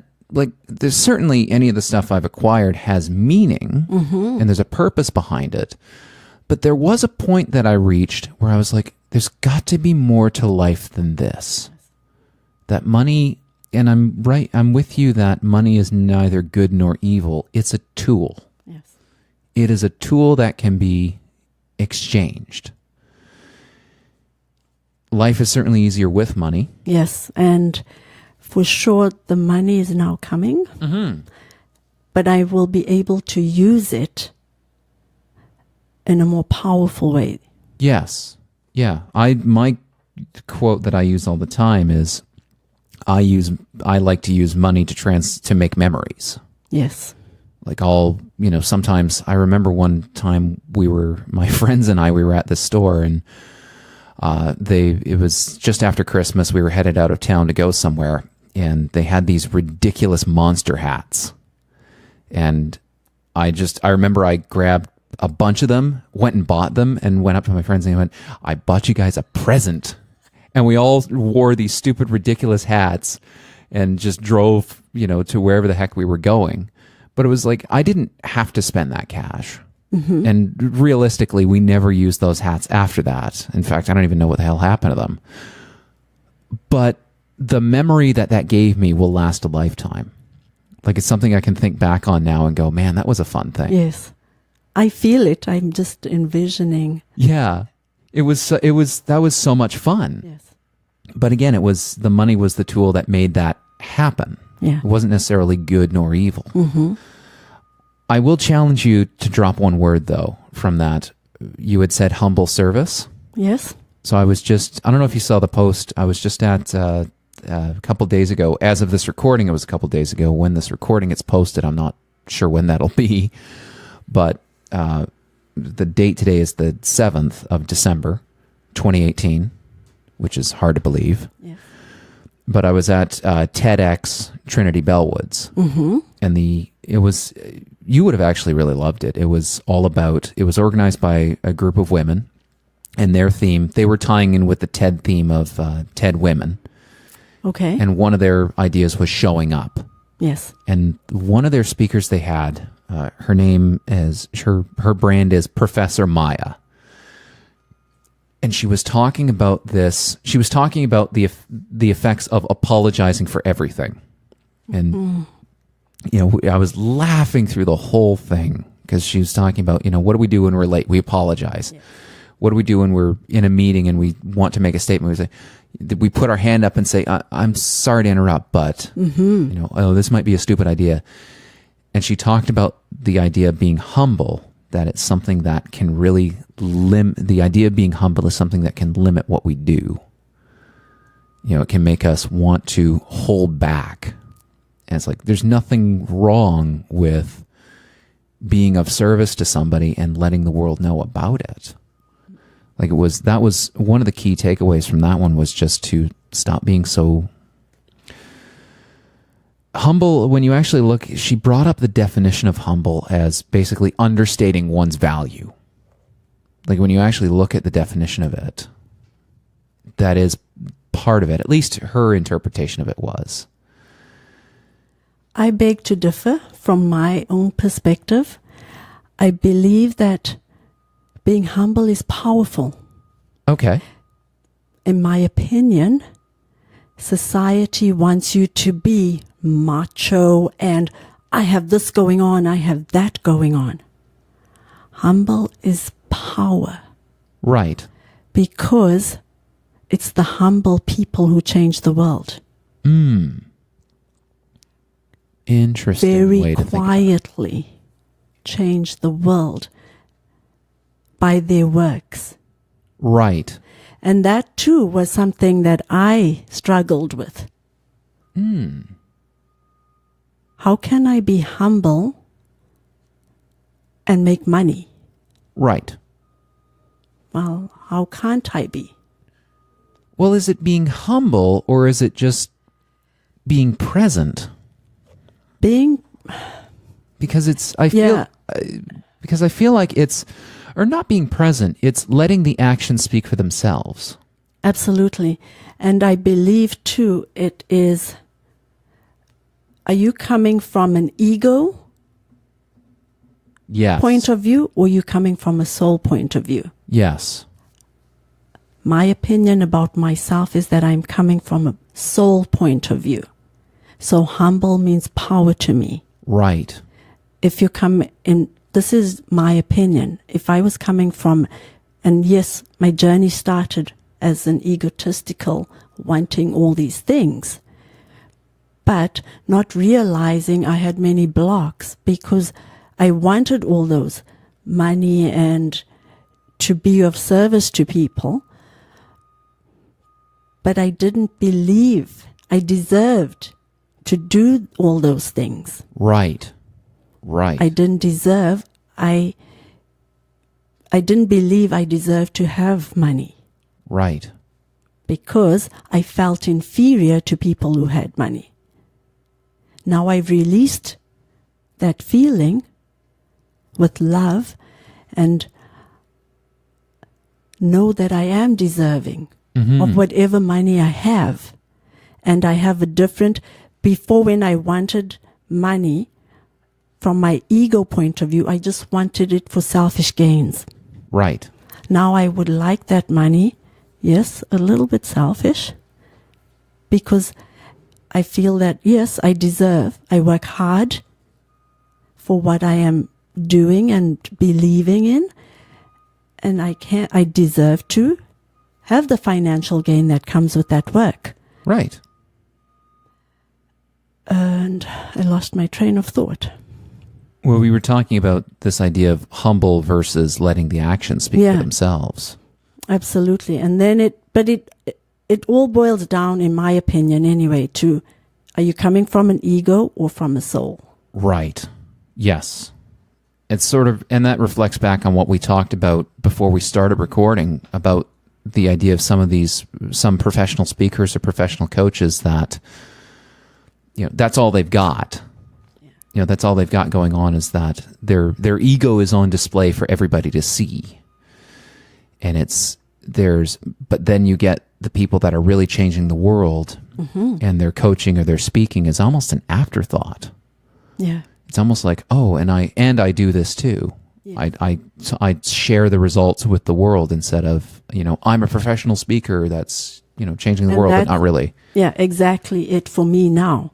there's certainly any of the stuff I've acquired has meaning and there's a purpose behind it. But there was a point that I reached where I was like, there's got to be more to life than this. That money and I'm with you that money is neither good nor evil. It's a tool. Yes. It is a tool that can be exchanged. Life is certainly easier with money. Yes, and for sure the money is now coming, but I will be able to use it in a more powerful way. Yes. Yeah. My quote that I use all the time is I like to use money to make memories. Yes. Like sometimes I remember one time my friends and I, we were at this store, and it was just after Christmas. We were headed out of town to go somewhere, and they had these ridiculous monster hats. And I remember I grabbed a bunch of them, went and bought them, and went up to my friends and went, I bought you guys a present. And we all wore these stupid, ridiculous hats and just drove, to wherever the heck we were going. But it was like, I didn't have to spend that cash. Mm-hmm. And realistically, we never used those hats after that. In fact, I don't even know what the hell happened to them. But the memory that gave me will last a lifetime. Like, it's something I can think back on now and go, man, that was a fun thing. Yes. I feel it. I'm just envisioning. Yeah. That was so much fun. Yes. But again, the money was the tool that made that happen. Yeah. It wasn't necessarily good nor evil. Mm-hmm. I will challenge you to drop one word, though, from that. You had said humble service. Yes. So I don't know if you saw the post. I was just at a couple days ago. As of this recording, it was a couple days ago. When this recording gets posted, I'm not sure when that'll be. But the date today is the 7th of December, 2018, which is hard to believe. Yeah. But I was at TEDx Trinity Bellwoods, and you would have actually really loved it. It was organized by a group of women, and their theme, they were tying in with the TED theme of TED Women. Okay. And one of their ideas was showing up. Yes. And one of their speakers they had, her brand is Professor Maya. And she was talking about this. She was talking about the effects of apologizing for everything. And, I was laughing through the whole thing because she was talking about, what do we do when we're late? We apologize. Yeah. What do we do when we're in a meeting and we want to make a statement? We put our hand up and say, I'm sorry to interrupt, but, this might be a stupid idea. And she talked about the idea of being humble, that it's something that can really the idea of being humble is something that can limit what we do. It can make us want to hold back. And it's like, there's nothing wrong with being of service to somebody and letting the world know about it. Like that was one of the key takeaways from that one, was just to stop being so humble. When you actually look, she brought up the definition of humble as basically understating one's value. Like when you actually look at the definition of it, that is part of it. At least her interpretation of it was. I beg to differ from my own perspective. I believe that being humble is powerful. Okay. In my opinion, society wants you to be macho and I have this going on, I have that going on. Humble is power. Right. Because it's the humble people who change the world. Interesting. Very way to quietly change the world by their works. Right. And that too was something that I struggled with. How can I be humble and make money? Right. Well, how can't I be? Well, is it being humble or is it just being present? Because I feel like it's, or not being present, it's letting the actions speak for themselves. Absolutely. And I believe too, it is, are you coming from an ego point of view, or are you coming from a soul point of view? Yes. My opinion about myself is that I'm coming from a soul point of view. So humble means power to me. Right. If you come in, this is my opinion. If I was coming from, and yes, my journey started as an egotistical, wanting all these things, but not realizing I had many blocks because I wanted all those money and to be of service to people, but I didn't believe I deserved to do all those things. Right. Right. I didn't deserve, I didn't believe I deserved to have money. Right. Because I felt inferior to people who had money. Now I've released that feeling with love and know that I am deserving of whatever money I have. And I have a different, before when I wanted money, from my ego point of view, I just wanted it for selfish gains. Right. Now I would like that money, yes, a little bit selfish, because I feel that, yes, I deserve, I work hard for what I am doing and believing in, and I deserve to have the financial gain that comes with that work. Right. And I lost my train of thought. Well, we were talking about this idea of humble versus letting the actions speak for themselves. Absolutely. And then it all boils down, in my opinion anyway, to, are you coming from an ego or from a soul? Right. Yes. It's sort of, and that reflects back on what we talked about before we started recording about the idea of some professional speakers or professional coaches that, that's all they've got. That's all they've got going on, is that their ego is on display for everybody to see. And but then you get the people that are really changing the world, and their coaching or their speaking is almost an afterthought. Yeah. It's almost like, oh, and I do this too. Yeah. I share the results with the world instead of, I'm a professional speaker that's, changing the world, but not really. Yeah, exactly it for me now.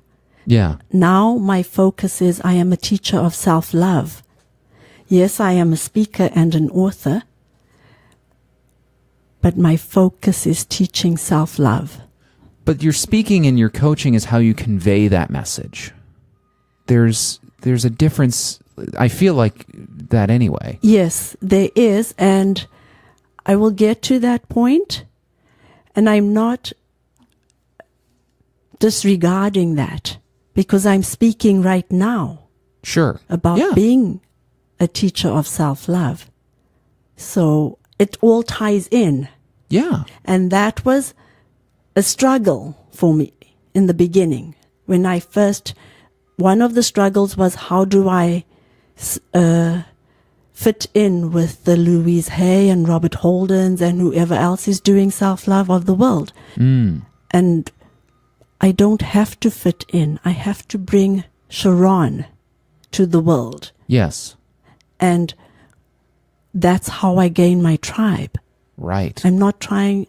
Yeah. Now my focus is, I am a teacher of self-love. Yes, I am a speaker and an author, but my focus is teaching self-love. But your speaking and your coaching is how you convey that message. There's a difference. I feel like that anyway. Yes, there is, and I will get to that point, and I'm not disregarding that, because I'm speaking right now. Sure. About being a teacher of self-love. So it all ties in. Yeah. And that was a struggle for me in the beginning. When I first, one of the struggles was, how do I fit in with the Louise Hay and Robert Holden's and whoever else is doing self-love of the world? And I don't have to fit in. I have to bring Cheron to the world. Yes. And that's how I gain my tribe. Right. I'm not trying,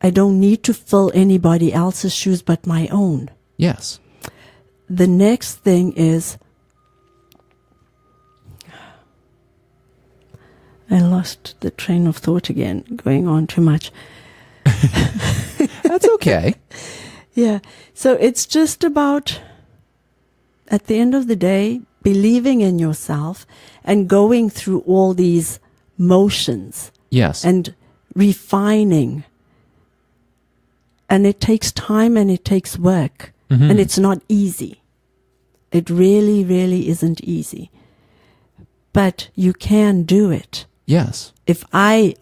I don't need to fill anybody else's shoes but my own. Yes. The next thing is, I lost the train of thought again, going on too much. That's okay. Yeah. So it's just about, at the end of the day, believing in yourself and going through all these motions. Yes. And refining. And it takes time and it takes work. And it's not easy. It really, really isn't easy. But you can do it. Yes. If I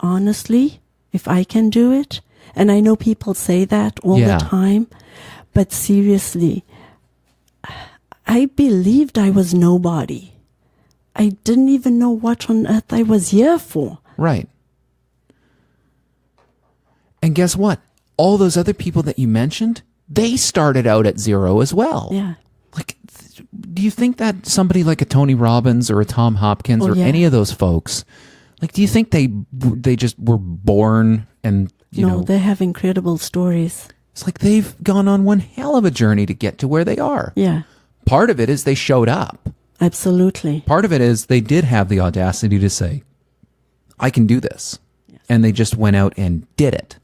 can do it, and I know people say that all the time, but seriously, I believed I was nobody. I didn't even know what on earth I was here for. Right. And guess what? All those other people that you mentioned, they started out at zero as well. Yeah. Like, do you think that somebody like a Tony Robbins or a Tom Hopkins or any of those folks, like, do you think they just were born and, No, they have incredible stories. It's like they've gone on one hell of a journey to get to where they are. Yeah. Part of it is they showed up. Absolutely. Part of it is they did have the audacity to say, I can do this. Yes. And they just went out and did it.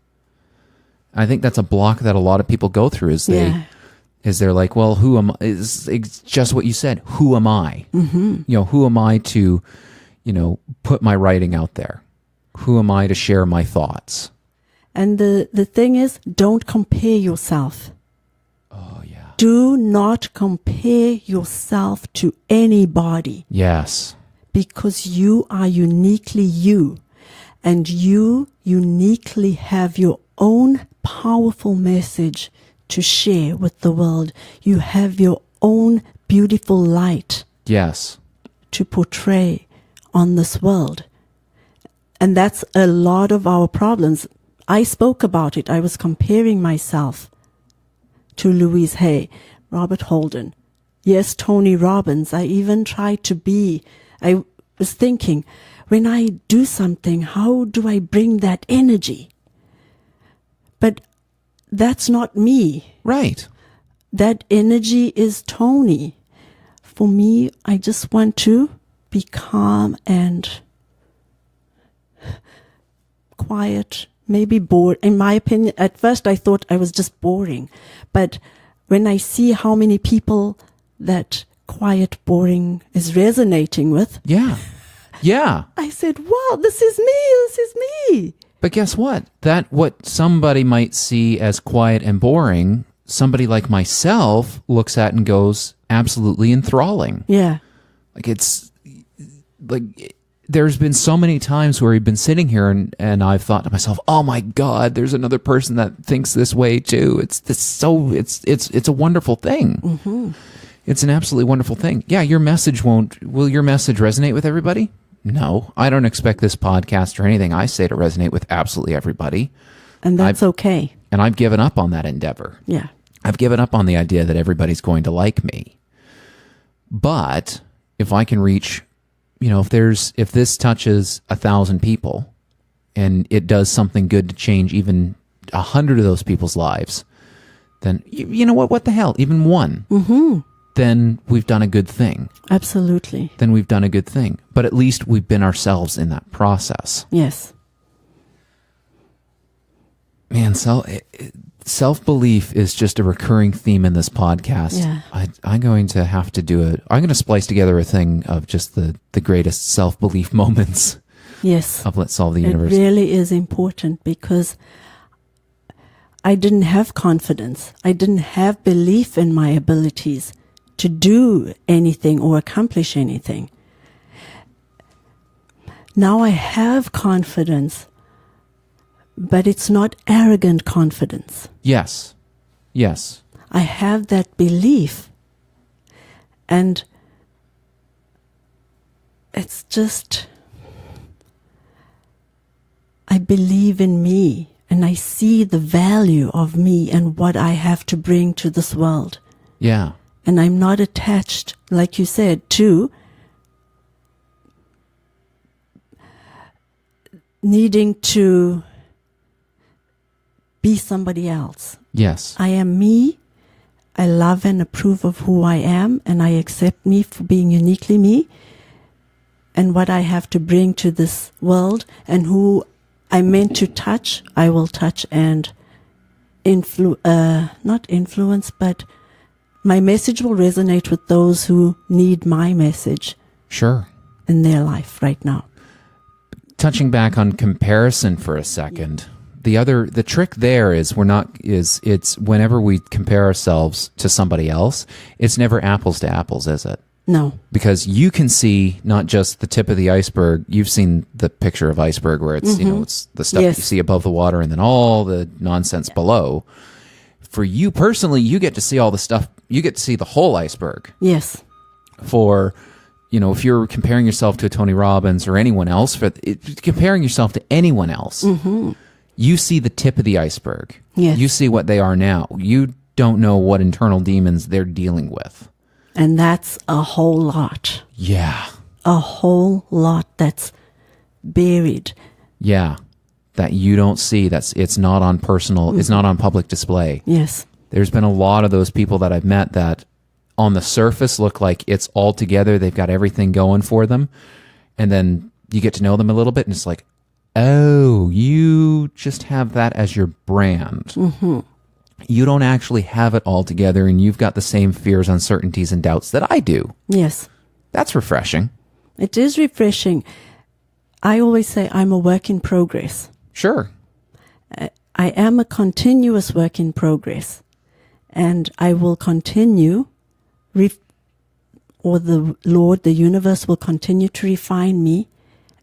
I think that's a block that a lot of people go through is they're like, well, who am I? It's just what you said. Who am I? Mm-hmm. Who am I to, put my writing out there? Who am I to share my thoughts? And the thing is, don't compare yourself. Oh, yeah. Do not compare yourself to anybody. Yes. Because you are uniquely you. And you uniquely have your own powerful message to share with the world. You have your own beautiful light. Yes. To portray on this world. And that's a lot of our problems. I spoke about it. I was comparing myself to Louise Hay, Robert Holden. Yes, Tony Robbins. I even tried to be. I was thinking, when I do something, how do I bring that energy? But that's not me. Right. That energy is Tony. For me, I just want to be calm and quiet, maybe bored. In my opinion, at first I thought I was just boring. But when I see how many people that quiet, boring is resonating with. Yeah. Yeah. I said, wow, this is me. But guess what? What somebody might see as quiet and boring, somebody like myself looks at and goes, absolutely enthralling. Yeah. There's been so many times where we've been sitting here and I've thought to myself, oh my God, there's another person that thinks this way too. It's a wonderful thing. Mm-hmm. It's an absolutely wonderful thing. Yeah, will your message resonate with everybody? No, I don't expect this podcast or anything I say to resonate with absolutely everybody. And that's okay. And I've given up on that endeavor. Yeah. I've given up on the idea that everybody's going to like me. But if I can reach, if this touches 1,000 people and it does something good to change even 100 of those people's lives, then you know what the hell, even one. Mm-hmm. Then we've done a good thing. Absolutely. Then we've done a good thing. But at least we've been ourselves in that process. Yes. Man, self-belief is just a recurring theme in this podcast. Yeah. I'm going to have to I'm going to splice together a thing of just the greatest self-belief moments. Yes. Of Let's Solve the Universe. It really is important because I didn't have confidence. I didn't have belief in my abilities to do anything or accomplish anything. Now I have confidence, but it's not arrogant confidence. Yes. Yes. I have that belief. And it's just, I believe in me and I see the value of me and what I have to bring to this world. Yeah. And I'm not attached, like you said, to needing to be somebody else. Yes. I am me. I love and approve of who I am, and I accept me for being uniquely me and what I have to bring to this world, and who I'm meant to touch, I will touch and not influence, but my message will resonate with those who need my message. Sure. In their life right now. Touching back on comparison for a second, the trick there is it's whenever we compare ourselves to somebody else, it's never apples to apples, is it? No. Because you can see not just the tip of the iceberg. You've seen the picture of iceberg where it's, it's the stuff that you see above the water and then all the nonsense below. For you personally, you get to see all the stuff. You get to see the whole iceberg. Yes. For, if you're comparing yourself to a Tony Robbins or anyone else, comparing yourself to anyone else, you see the tip of the iceberg. Yes. You see what they are now. You don't know what internal demons they're dealing with. And that's a whole lot. Yeah. A whole lot that's buried. Yeah. that you don't see, it's not on personal, it's not on public display. Yes. There's been a lot of those people that I've met that on the surface look like it's all together. They've got everything going for them. And then you get to know them a little bit and it's like, oh, you just have that as your brand. Mm-hmm. You don't actually have it all together and you've got the same fears, uncertainties, and doubts that I do. Yes. That's refreshing. It is refreshing. I always say I'm a work in progress. Sure. I am a continuous work in progress. And I will continue, or the Lord, the universe will continue to refine me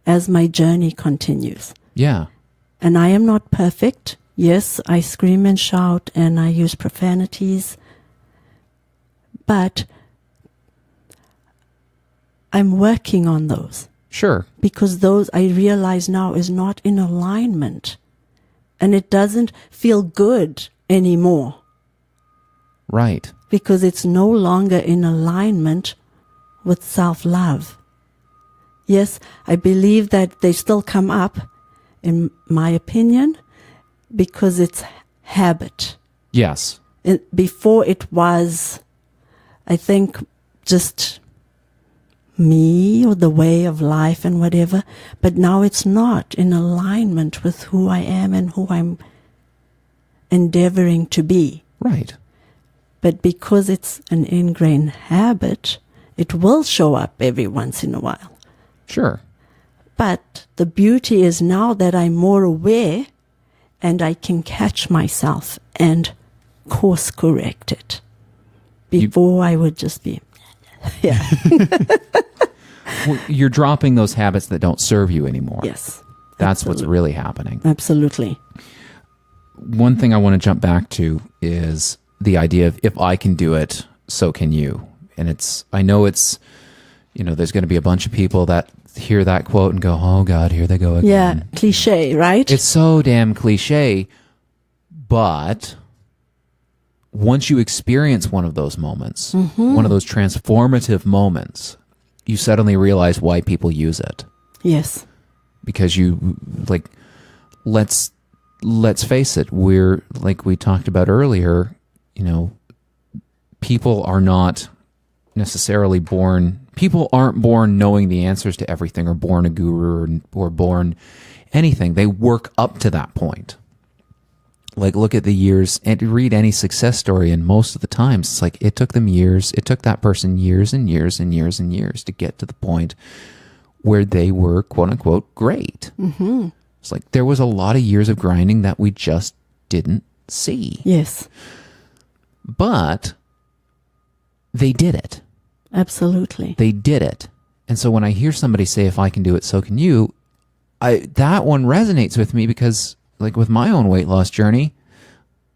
as my journey continues. Yeah. And I am not perfect. Yes, I scream and shout and I use profanities. But I'm working on those. Sure. Because those I realize now is not in alignment. And it doesn't feel good anymore. Right. Because it's no longer in alignment with self-love. Yes, I believe that they still come up, in my opinion, because it's habit. Yes. Before it was, I think, just me or the way of life and whatever, but now it's not in alignment with who I am and who I'm endeavoring to be. Right. But because it's an ingrained habit, it will show up every once in a while. Sure. But the beauty is now that I'm more aware and I can catch myself and course correct it. Before I would just be, yeah. Well, you're dropping those habits that don't serve you anymore. Yes. That's what's really happening. Absolutely. One thing I want to jump back to is the idea of if I can do it, so can you. And I know there's going to be a bunch of people that hear that quote and go, oh God, here they go again. Yeah, cliche, right? It's so damn cliche. But once you experience one of those moments, one of those transformative moments, you suddenly realize why people use it. Yes. Because let's face it, we're, like we talked about earlier, people are not necessarily people aren't born knowing the answers to everything or born a guru or born anything. They work up to that point. Like, look at the years and read any success story, and most of the times it's like it took that person years and years and years and years to get to the point where they were, quote unquote, great. Mm-hmm. It's like there was a lot of years of grinding that we just didn't see. Yes. But they did it. Absolutely. They did it. And so when I hear somebody say, if I can do it, so can you, that one resonates with me because, like, with my own weight loss journey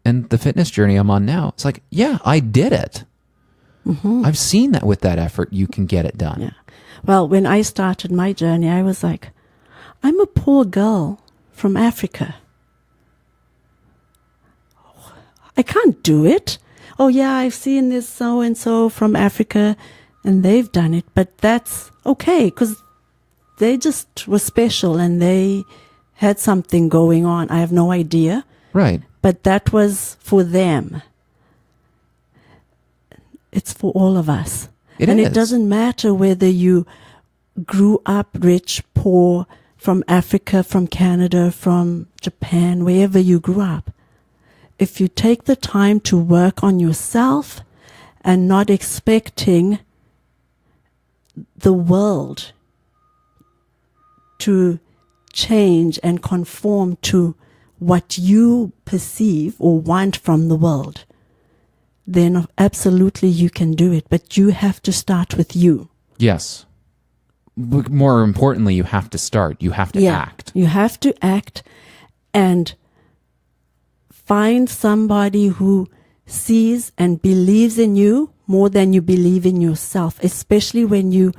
and the fitness journey I'm on now, it's like, yeah, I did it. Mm-hmm. I've seen that with that effort, you can get it done. Yeah. Well, when I started my journey, I was like, I'm a poor girl from Africa. I can't do it. Oh, yeah, I've seen this so-and-so from Africa, and they've done it. But that's okay, because they just were special, and they had something going on. I have no idea. Right. But that was for them. It's for all of us. It doesn't matter whether you grew up rich, poor, from Africa, from Canada, from Japan, wherever you grew up. If you take the time to work on yourself and not expecting the world to change and conform to what you perceive or want from the world, then absolutely you can do it. But you have to start with you. Yes. More importantly, you have to start. You have to act. You have to act and find somebody who sees and believes in you more than you believe in yourself, especially when you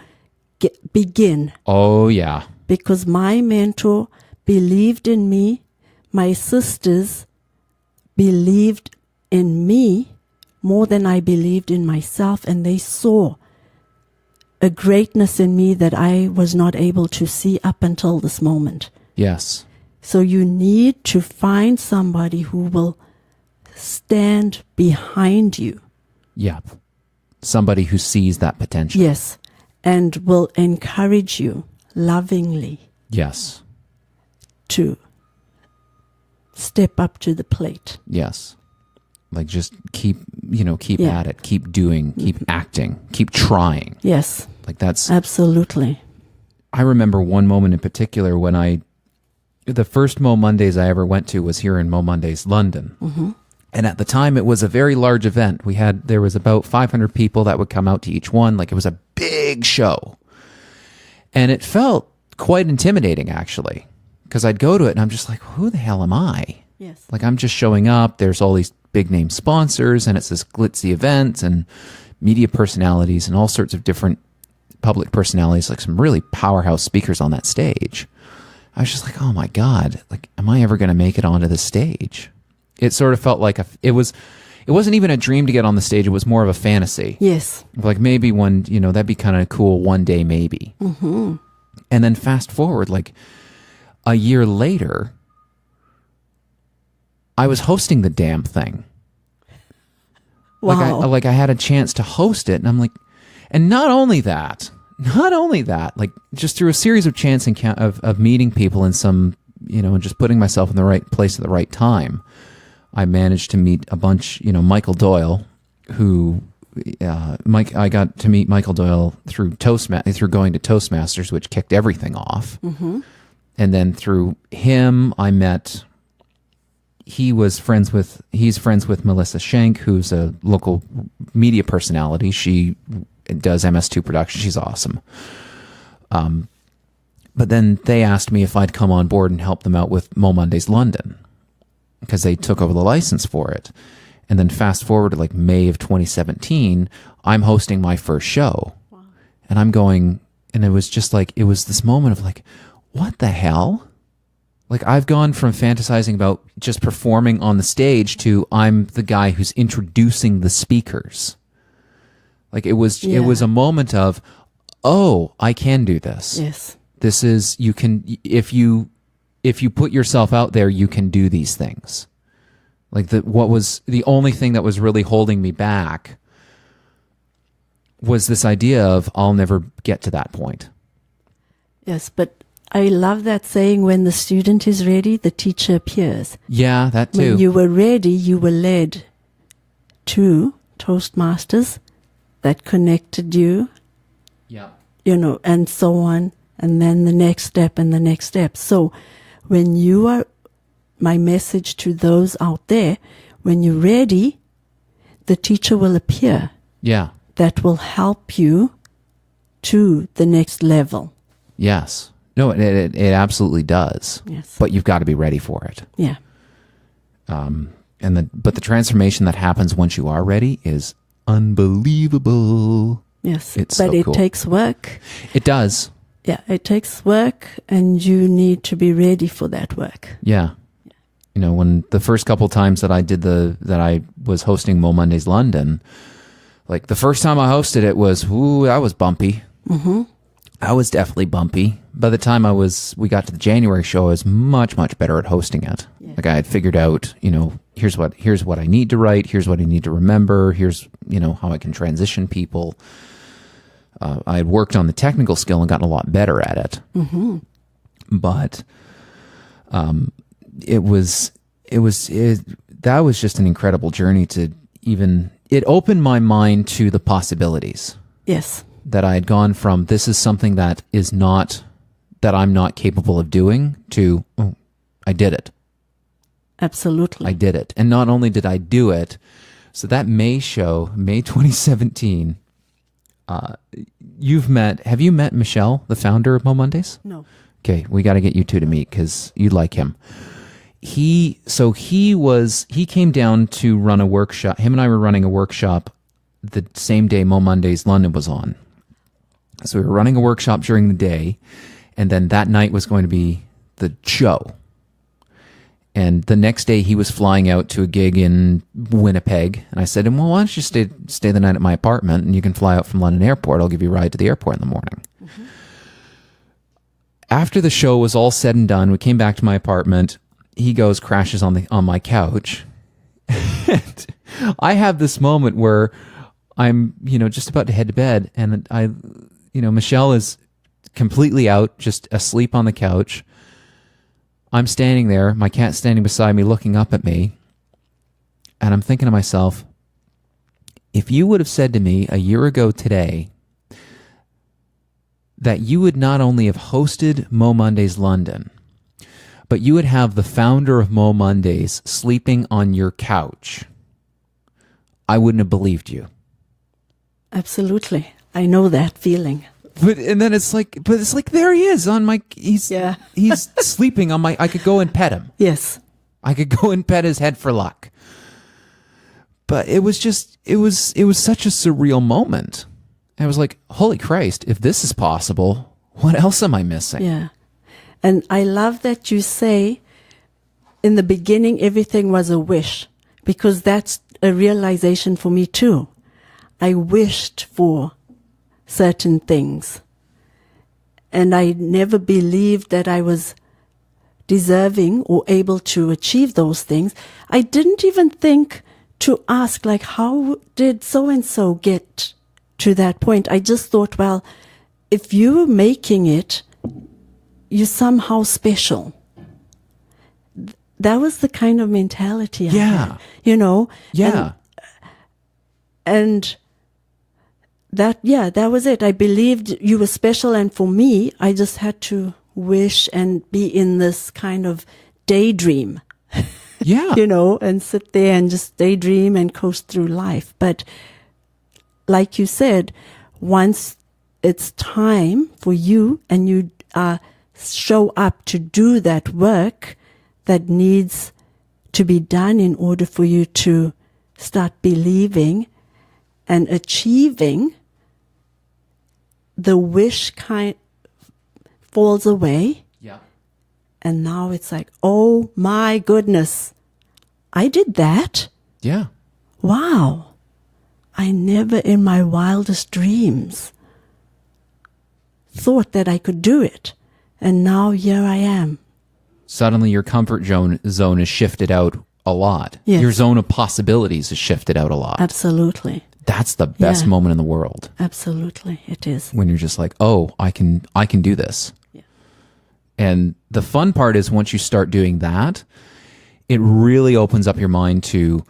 begin. Oh, yeah. Because my mentor believed in me. My sisters believed in me more than I believed in myself, and they saw a greatness in me that I was not able to see up until this moment. Yes. So you need to find somebody who will stand behind you. Yep. Somebody who sees that potential. Yes. And will encourage you lovingly. Yes. To step up to the plate. Yes. Like just keep at it, keep doing, keep acting, keep trying. Yes. Like that's... Absolutely. I remember one moment in particular when the first Mo Mondays I ever went to was here in Mo Mondays, London. Mm-hmm. And at the time, it was a very large event. There was about 500 people that would come out to each one. Like, it was a big show. And it felt quite intimidating, actually, because I'd go to it and I'm just like, who the hell am I? Yes. Like, I'm just showing up. There's all these big name sponsors and it's this glitzy event and media personalities and all sorts of different public personalities, like some really powerhouse speakers on that stage. I was just like, oh my God, like, am I ever going to make it onto the stage? It sort of felt like it wasn't even a dream to get on the stage. It was more of a fantasy. Yes. Like maybe one, that'd be kind of cool one day, maybe. Mm-hmm. And then fast forward, like a year later, I was hosting the damn thing. Wow. Like I had a chance to host it, and I'm like, and not only that, like just through a series of chance of meeting people and some, and just putting myself in the right place at the right time, I managed to meet a bunch, Michael Doyle, who, I got to meet Michael Doyle through going to Toastmasters, which kicked everything off. Mm-hmm. And then through him, he's friends with Melissa Schenk, who's a local media personality. She does MS2 production. She's awesome. But then they asked me if I'd come on board and help them out with Mo Mondays London, because they took over the license for it. And then fast forward to like May of 2017, I'm hosting my first show. Wow. And I'm going, and it was just like, it was this moment of like, what the hell? Like, I've gone from fantasizing about just performing on the stage to I'm the guy who's introducing the speakers. Like, it was a moment of, oh, I can do this. Yes. This is, you can, if you put yourself out there, you can do these things. Like, what was the only thing that was really holding me back was this idea of I'll never get to that point. Yes, but I love that saying, when the student is ready, the teacher appears. Yeah, that too. When you were ready, you were led to Toastmasters that connected you. Yeah. And so on. And then the next step and the next step. So when you are, my message to those out there, when you're ready, the teacher will appear. Yeah. That will help you to the next level. Yes. No, it absolutely does. Yes. But you've got to be ready for it. Yeah. But the transformation that happens once you are ready is unbelievable. Yes. It's so but cool. It takes work. It does. Yeah, it takes work, and you need to be ready for that work. Yeah. When the first couple times that I was hosting Mo Mondays London, like the first time I hosted it was, that was bumpy. Mm-hmm. I was definitely bumpy. By the time we got to the January show, I was much, much better at hosting it. Yeah. Like I had figured out, here's what I need to write. Here's what I need to remember. Here's, how I can transition people. I had worked on the technical skill and gotten a lot better at it. Mm-hmm. But, that was just an incredible journey it opened my mind to the possibilities. Yes. That I had gone from, this is something that I'm not capable of doing, to, oh, I did it. Absolutely. I did it. And not only did I do it, so that May show, May 2017, have you met Michelle, the founder of Mo Mondays? No. Okay, we got to get you two to meet because you'd like him. He came down to run a workshop. Him and I were running a workshop the same day Mo Mondays London was on. So we were running a workshop during the day, and then that night was going to be the show. And the next day he was flying out to a gig in Winnipeg, and I said to him, well, why don't you stay the night at my apartment, and you can fly out from London Airport. I'll give you a ride to the airport in the morning. Mm-hmm. after the show was all said and done, we came back to my apartment. He goes, crashes on my couch. And I have this moment where I'm, just about to head to bed, and Michelle is completely out, just asleep on the couch. I'm standing there, my cat's standing beside me, looking up at me, and I'm thinking to myself, if you would have said to me a year ago today that you would not only have hosted Mo Mondays London, but you would have the founder of Mo Mondays sleeping on your couch, I wouldn't have believed you. Absolutely. I know that feeling. And then it's like there he is on my, he's sleeping on my, I could go and pet him. Yes. I could go and pet his head for luck. But it was such a surreal moment. I was like, holy Christ, if this is possible, what else am I missing? Yeah. And I love that you say in the beginning, everything was a wish, because that's a realization for me too. I wished for certain things, and I never believed that I was deserving or able to achieve those things. I didn't even think to ask, like, how did so-and-so get to that point? I just thought, well, if you're making it, you're somehow special. That was the kind of mentality I had, Yeah. And that was it. I believed you were special, and for me, I just had to wish and be in this kind of daydream. Yeah. And sit there and just daydream and coast through life. But like you said, once it's time for you and you show up to do that work that needs to be done in order for you to start believing and achieving, the wish kind falls away. Yeah. And now it's like, oh my goodness, I did that. Yeah. Wow. I never in my wildest dreams thought that I could do it. And now here I am. Suddenly your comfort zone is shifted out a lot. Yes. Your zone of possibilities is shifted out a lot. Absolutely. That's the best moment in the world. Absolutely, it is. When you're just like, oh, I can do this. Yeah. And the fun part is once you start doing that, it really opens up your mind to,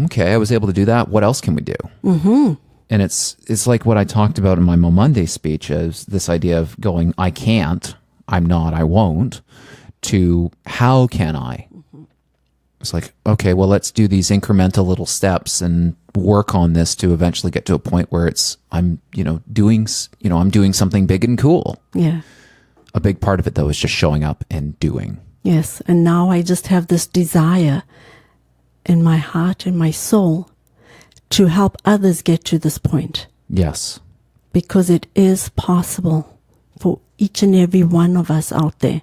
okay, I was able to do that. What else can we do? Mm-hmm. And it's like what I talked about in my Mo Monday speech, is this idea of going, I can't, I'm not, I won't, to how can I? Mm-hmm. It's like, okay, well, let's do these incremental little steps and work on this to eventually get to a point where I'm doing something big and cool. Yeah. A big part of it, though, is just showing up and doing. Yes. And now I just have this desire in my heart, in my soul, to help others get to this point. Yes. Because it is possible for each and every one of us out there.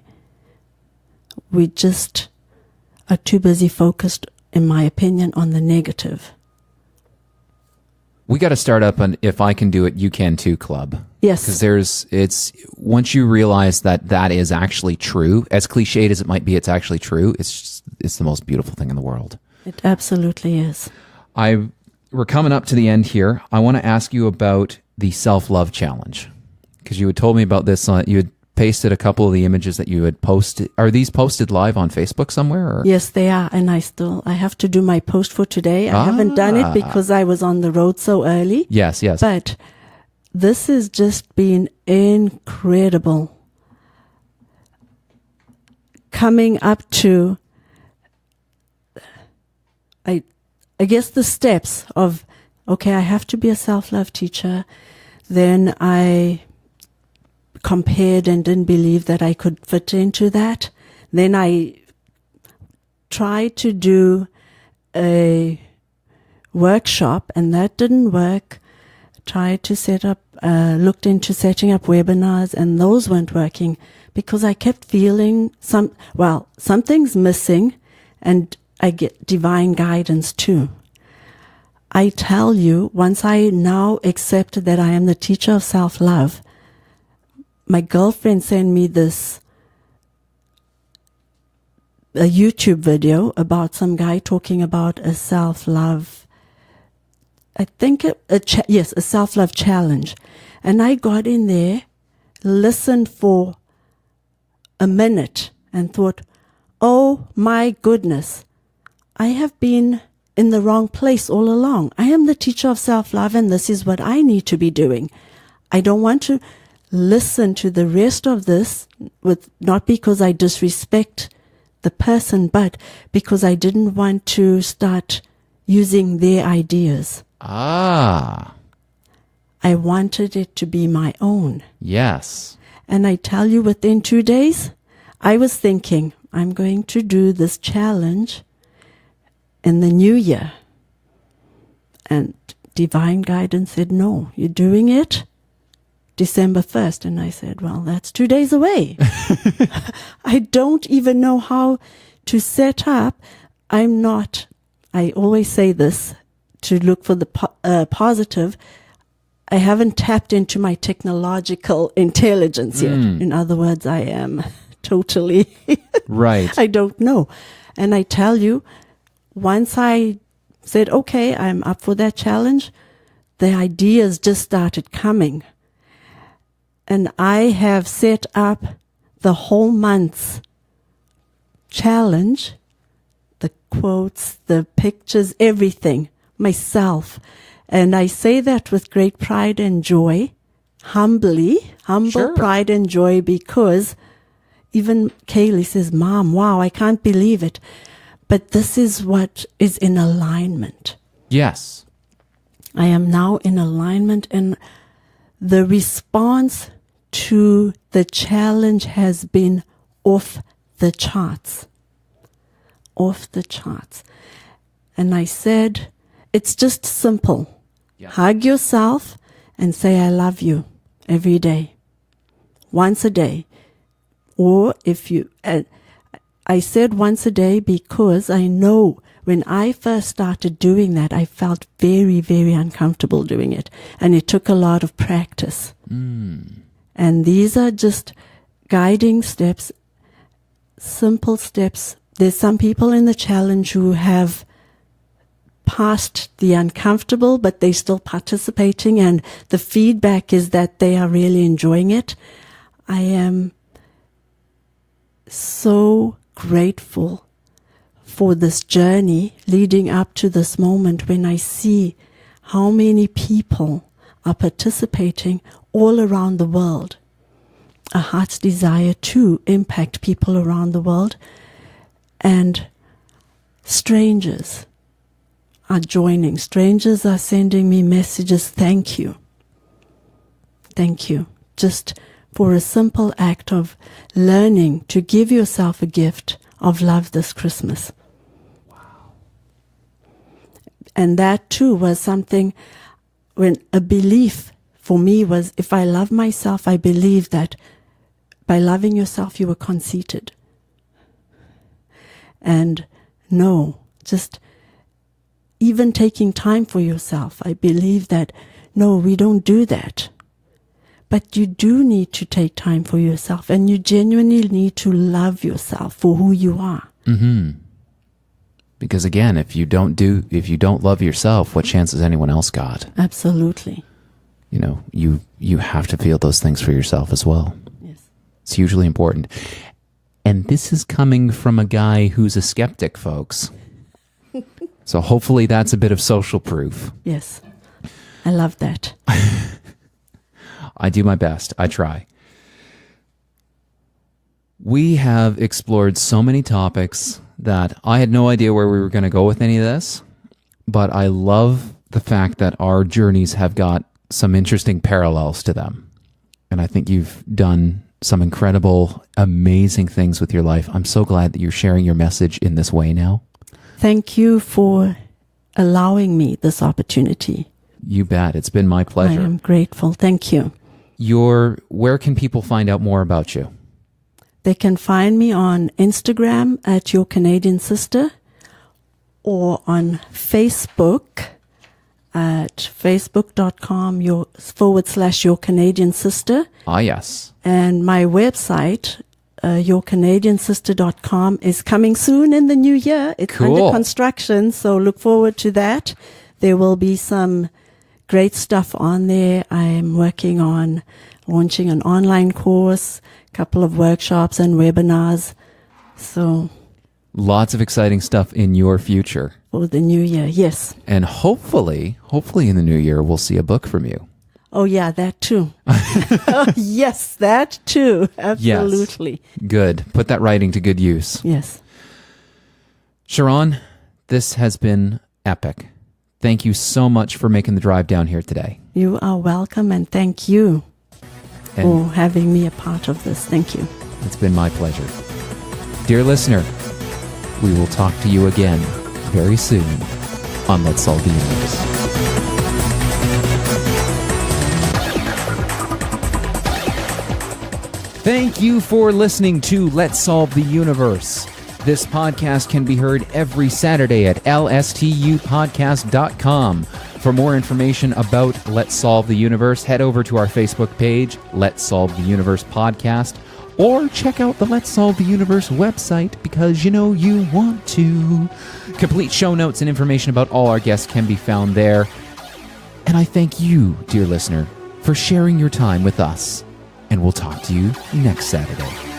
We just are too busy focused, in my opinion, on the negative. We got to start up an If I Can Do It, You Can Too club. Yes. Because once you realize that is actually true, as cliched as it might be, it's actually true. It's the most beautiful thing in the world. It absolutely is. We're coming up to the end here. I want to ask you about the self-love challenge, because you had told me about this. You had pasted a couple of the images that you had posted. Are these posted live on Facebook somewhere? Or? Yes, they are. And I have to do my post for today. I haven't done it because I was on the road so early. Yes. But this has just been incredible. Coming up to, I guess, the steps of, okay, I have to be a self-love teacher. Then I compared and didn't believe that I could fit into that. Then I tried to do a workshop and that didn't work. Tried to looked into setting up webinars and those weren't working because I kept feeling something's missing, and I get divine guidance too. I tell you, once I now accepted that I am the teacher of self-love, my girlfriend sent me a YouTube video about some guy talking about a self-love, I think a self-love challenge. And I got in there, listened for a minute and thought, oh my goodness, I have been in the wrong place all along. I am the teacher of self-love, and this is what I need to be doing. I don't want to listen to the rest of this, not because I disrespect the person, but because I didn't want to start using their ideas. Ah. I wanted it to be my own. Yes. And I tell you, within 2 days, I was thinking, I'm going to do this challenge in the new year. And divine guidance said, no, you're doing it December 1st. And I said, well, that's 2 days away. I don't even know how to set up. I always say this to look for the positive. I haven't tapped into my technological intelligence yet. In other words, I am totally right. I don't know. And I tell you, once I said, okay, I'm up for that challenge, the ideas just started coming. And I have set up the whole month's challenge, the quotes, the pictures, everything, myself. And I say that with great pride and joy, humble Sure. pride and joy, because even Kaylee says, Mom, wow, I can't believe it. But this is what is in alignment. Yes. I am now in alignment, and the response to the challenge has been off the charts. Off the charts. And I said, it's just simple. Yeah. Hug yourself and say, I love you every day. Once a day. Or if you, I said once a day because I know when I first started doing that, I felt very, very uncomfortable doing it. And it took a lot of practice. And these are just guiding steps, simple steps. There's some people in the challenge who have past the uncomfortable, but they're still participating, and the feedback is that they are really enjoying it. I am so grateful for this journey leading up to this moment when I see how many people are participating all around the world. A heart's desire to impact people around the world, and strangers are joining. Strangers are sending me messages. Thank you. Thank you. Just for a simple act of learning to give yourself a gift of love this Christmas. Wow. And that too was something, when a belief for me was, if I love myself, I believe that by loving yourself, you were conceited. And no, just even taking time for yourself. I believe that, no, we don't do that. But you do need to take time for yourself, and you genuinely need to love yourself for who you are. Mm-hmm. Because again, if you don't love yourself, what chance has anyone else got? Absolutely. You know, you have to feel those things for yourself as well. Yes. It's hugely important. And this is coming from a guy who's a skeptic, folks. So hopefully that's a bit of social proof. Yes. I love that. I do my best. I try. We have explored so many topics that I had no idea where we were going to go with any of this, but I love the fact that our journeys have got some interesting parallels to them. And I think you've done some incredible, amazing things with your life. I'm so glad that you're sharing your message in this way now. Thank you for allowing me this opportunity. You bet. It's been my pleasure. I am grateful. Thank you. Where can people find out more about you? They can find me on Instagram at Your Canadian Sister, or on Facebook at facebook.com /Your Canadian Sister. Ah, yes. And my website, yourcanadiansister.com, is coming soon in the new year. It's Cool. under construction, so look forward to that. There will be some great stuff on there. I'm working on launching an online course, a couple of workshops and webinars. So Lots of exciting stuff in your future. for the new year, yes. And hopefully in the new year, we'll see a book from you. Oh, yeah, that too. Oh, yes, that too. Absolutely. Good. Put that writing to good use. Yes. Cheron, this has been epic. Thank you so much for making the drive down here today. You are welcome, and thank you And for having me a part of this. Thank you. it's been my pleasure. Dear listener, we will talk to you again very soon on Let's Solve the Universe. Thank you for listening to Let's Solve the Universe. This podcast can be heard every Saturday at lstupodcast.com. For more information about Let's Solve the Universe, head over to our Facebook page, Let's Solve the Universe Podcast, or check out the Let's Solve the Universe website because you know you want to. Complete show notes and information about all our guests can be found there. And I thank you, dear listener, for sharing your time with us. And we'll talk to you next Saturday.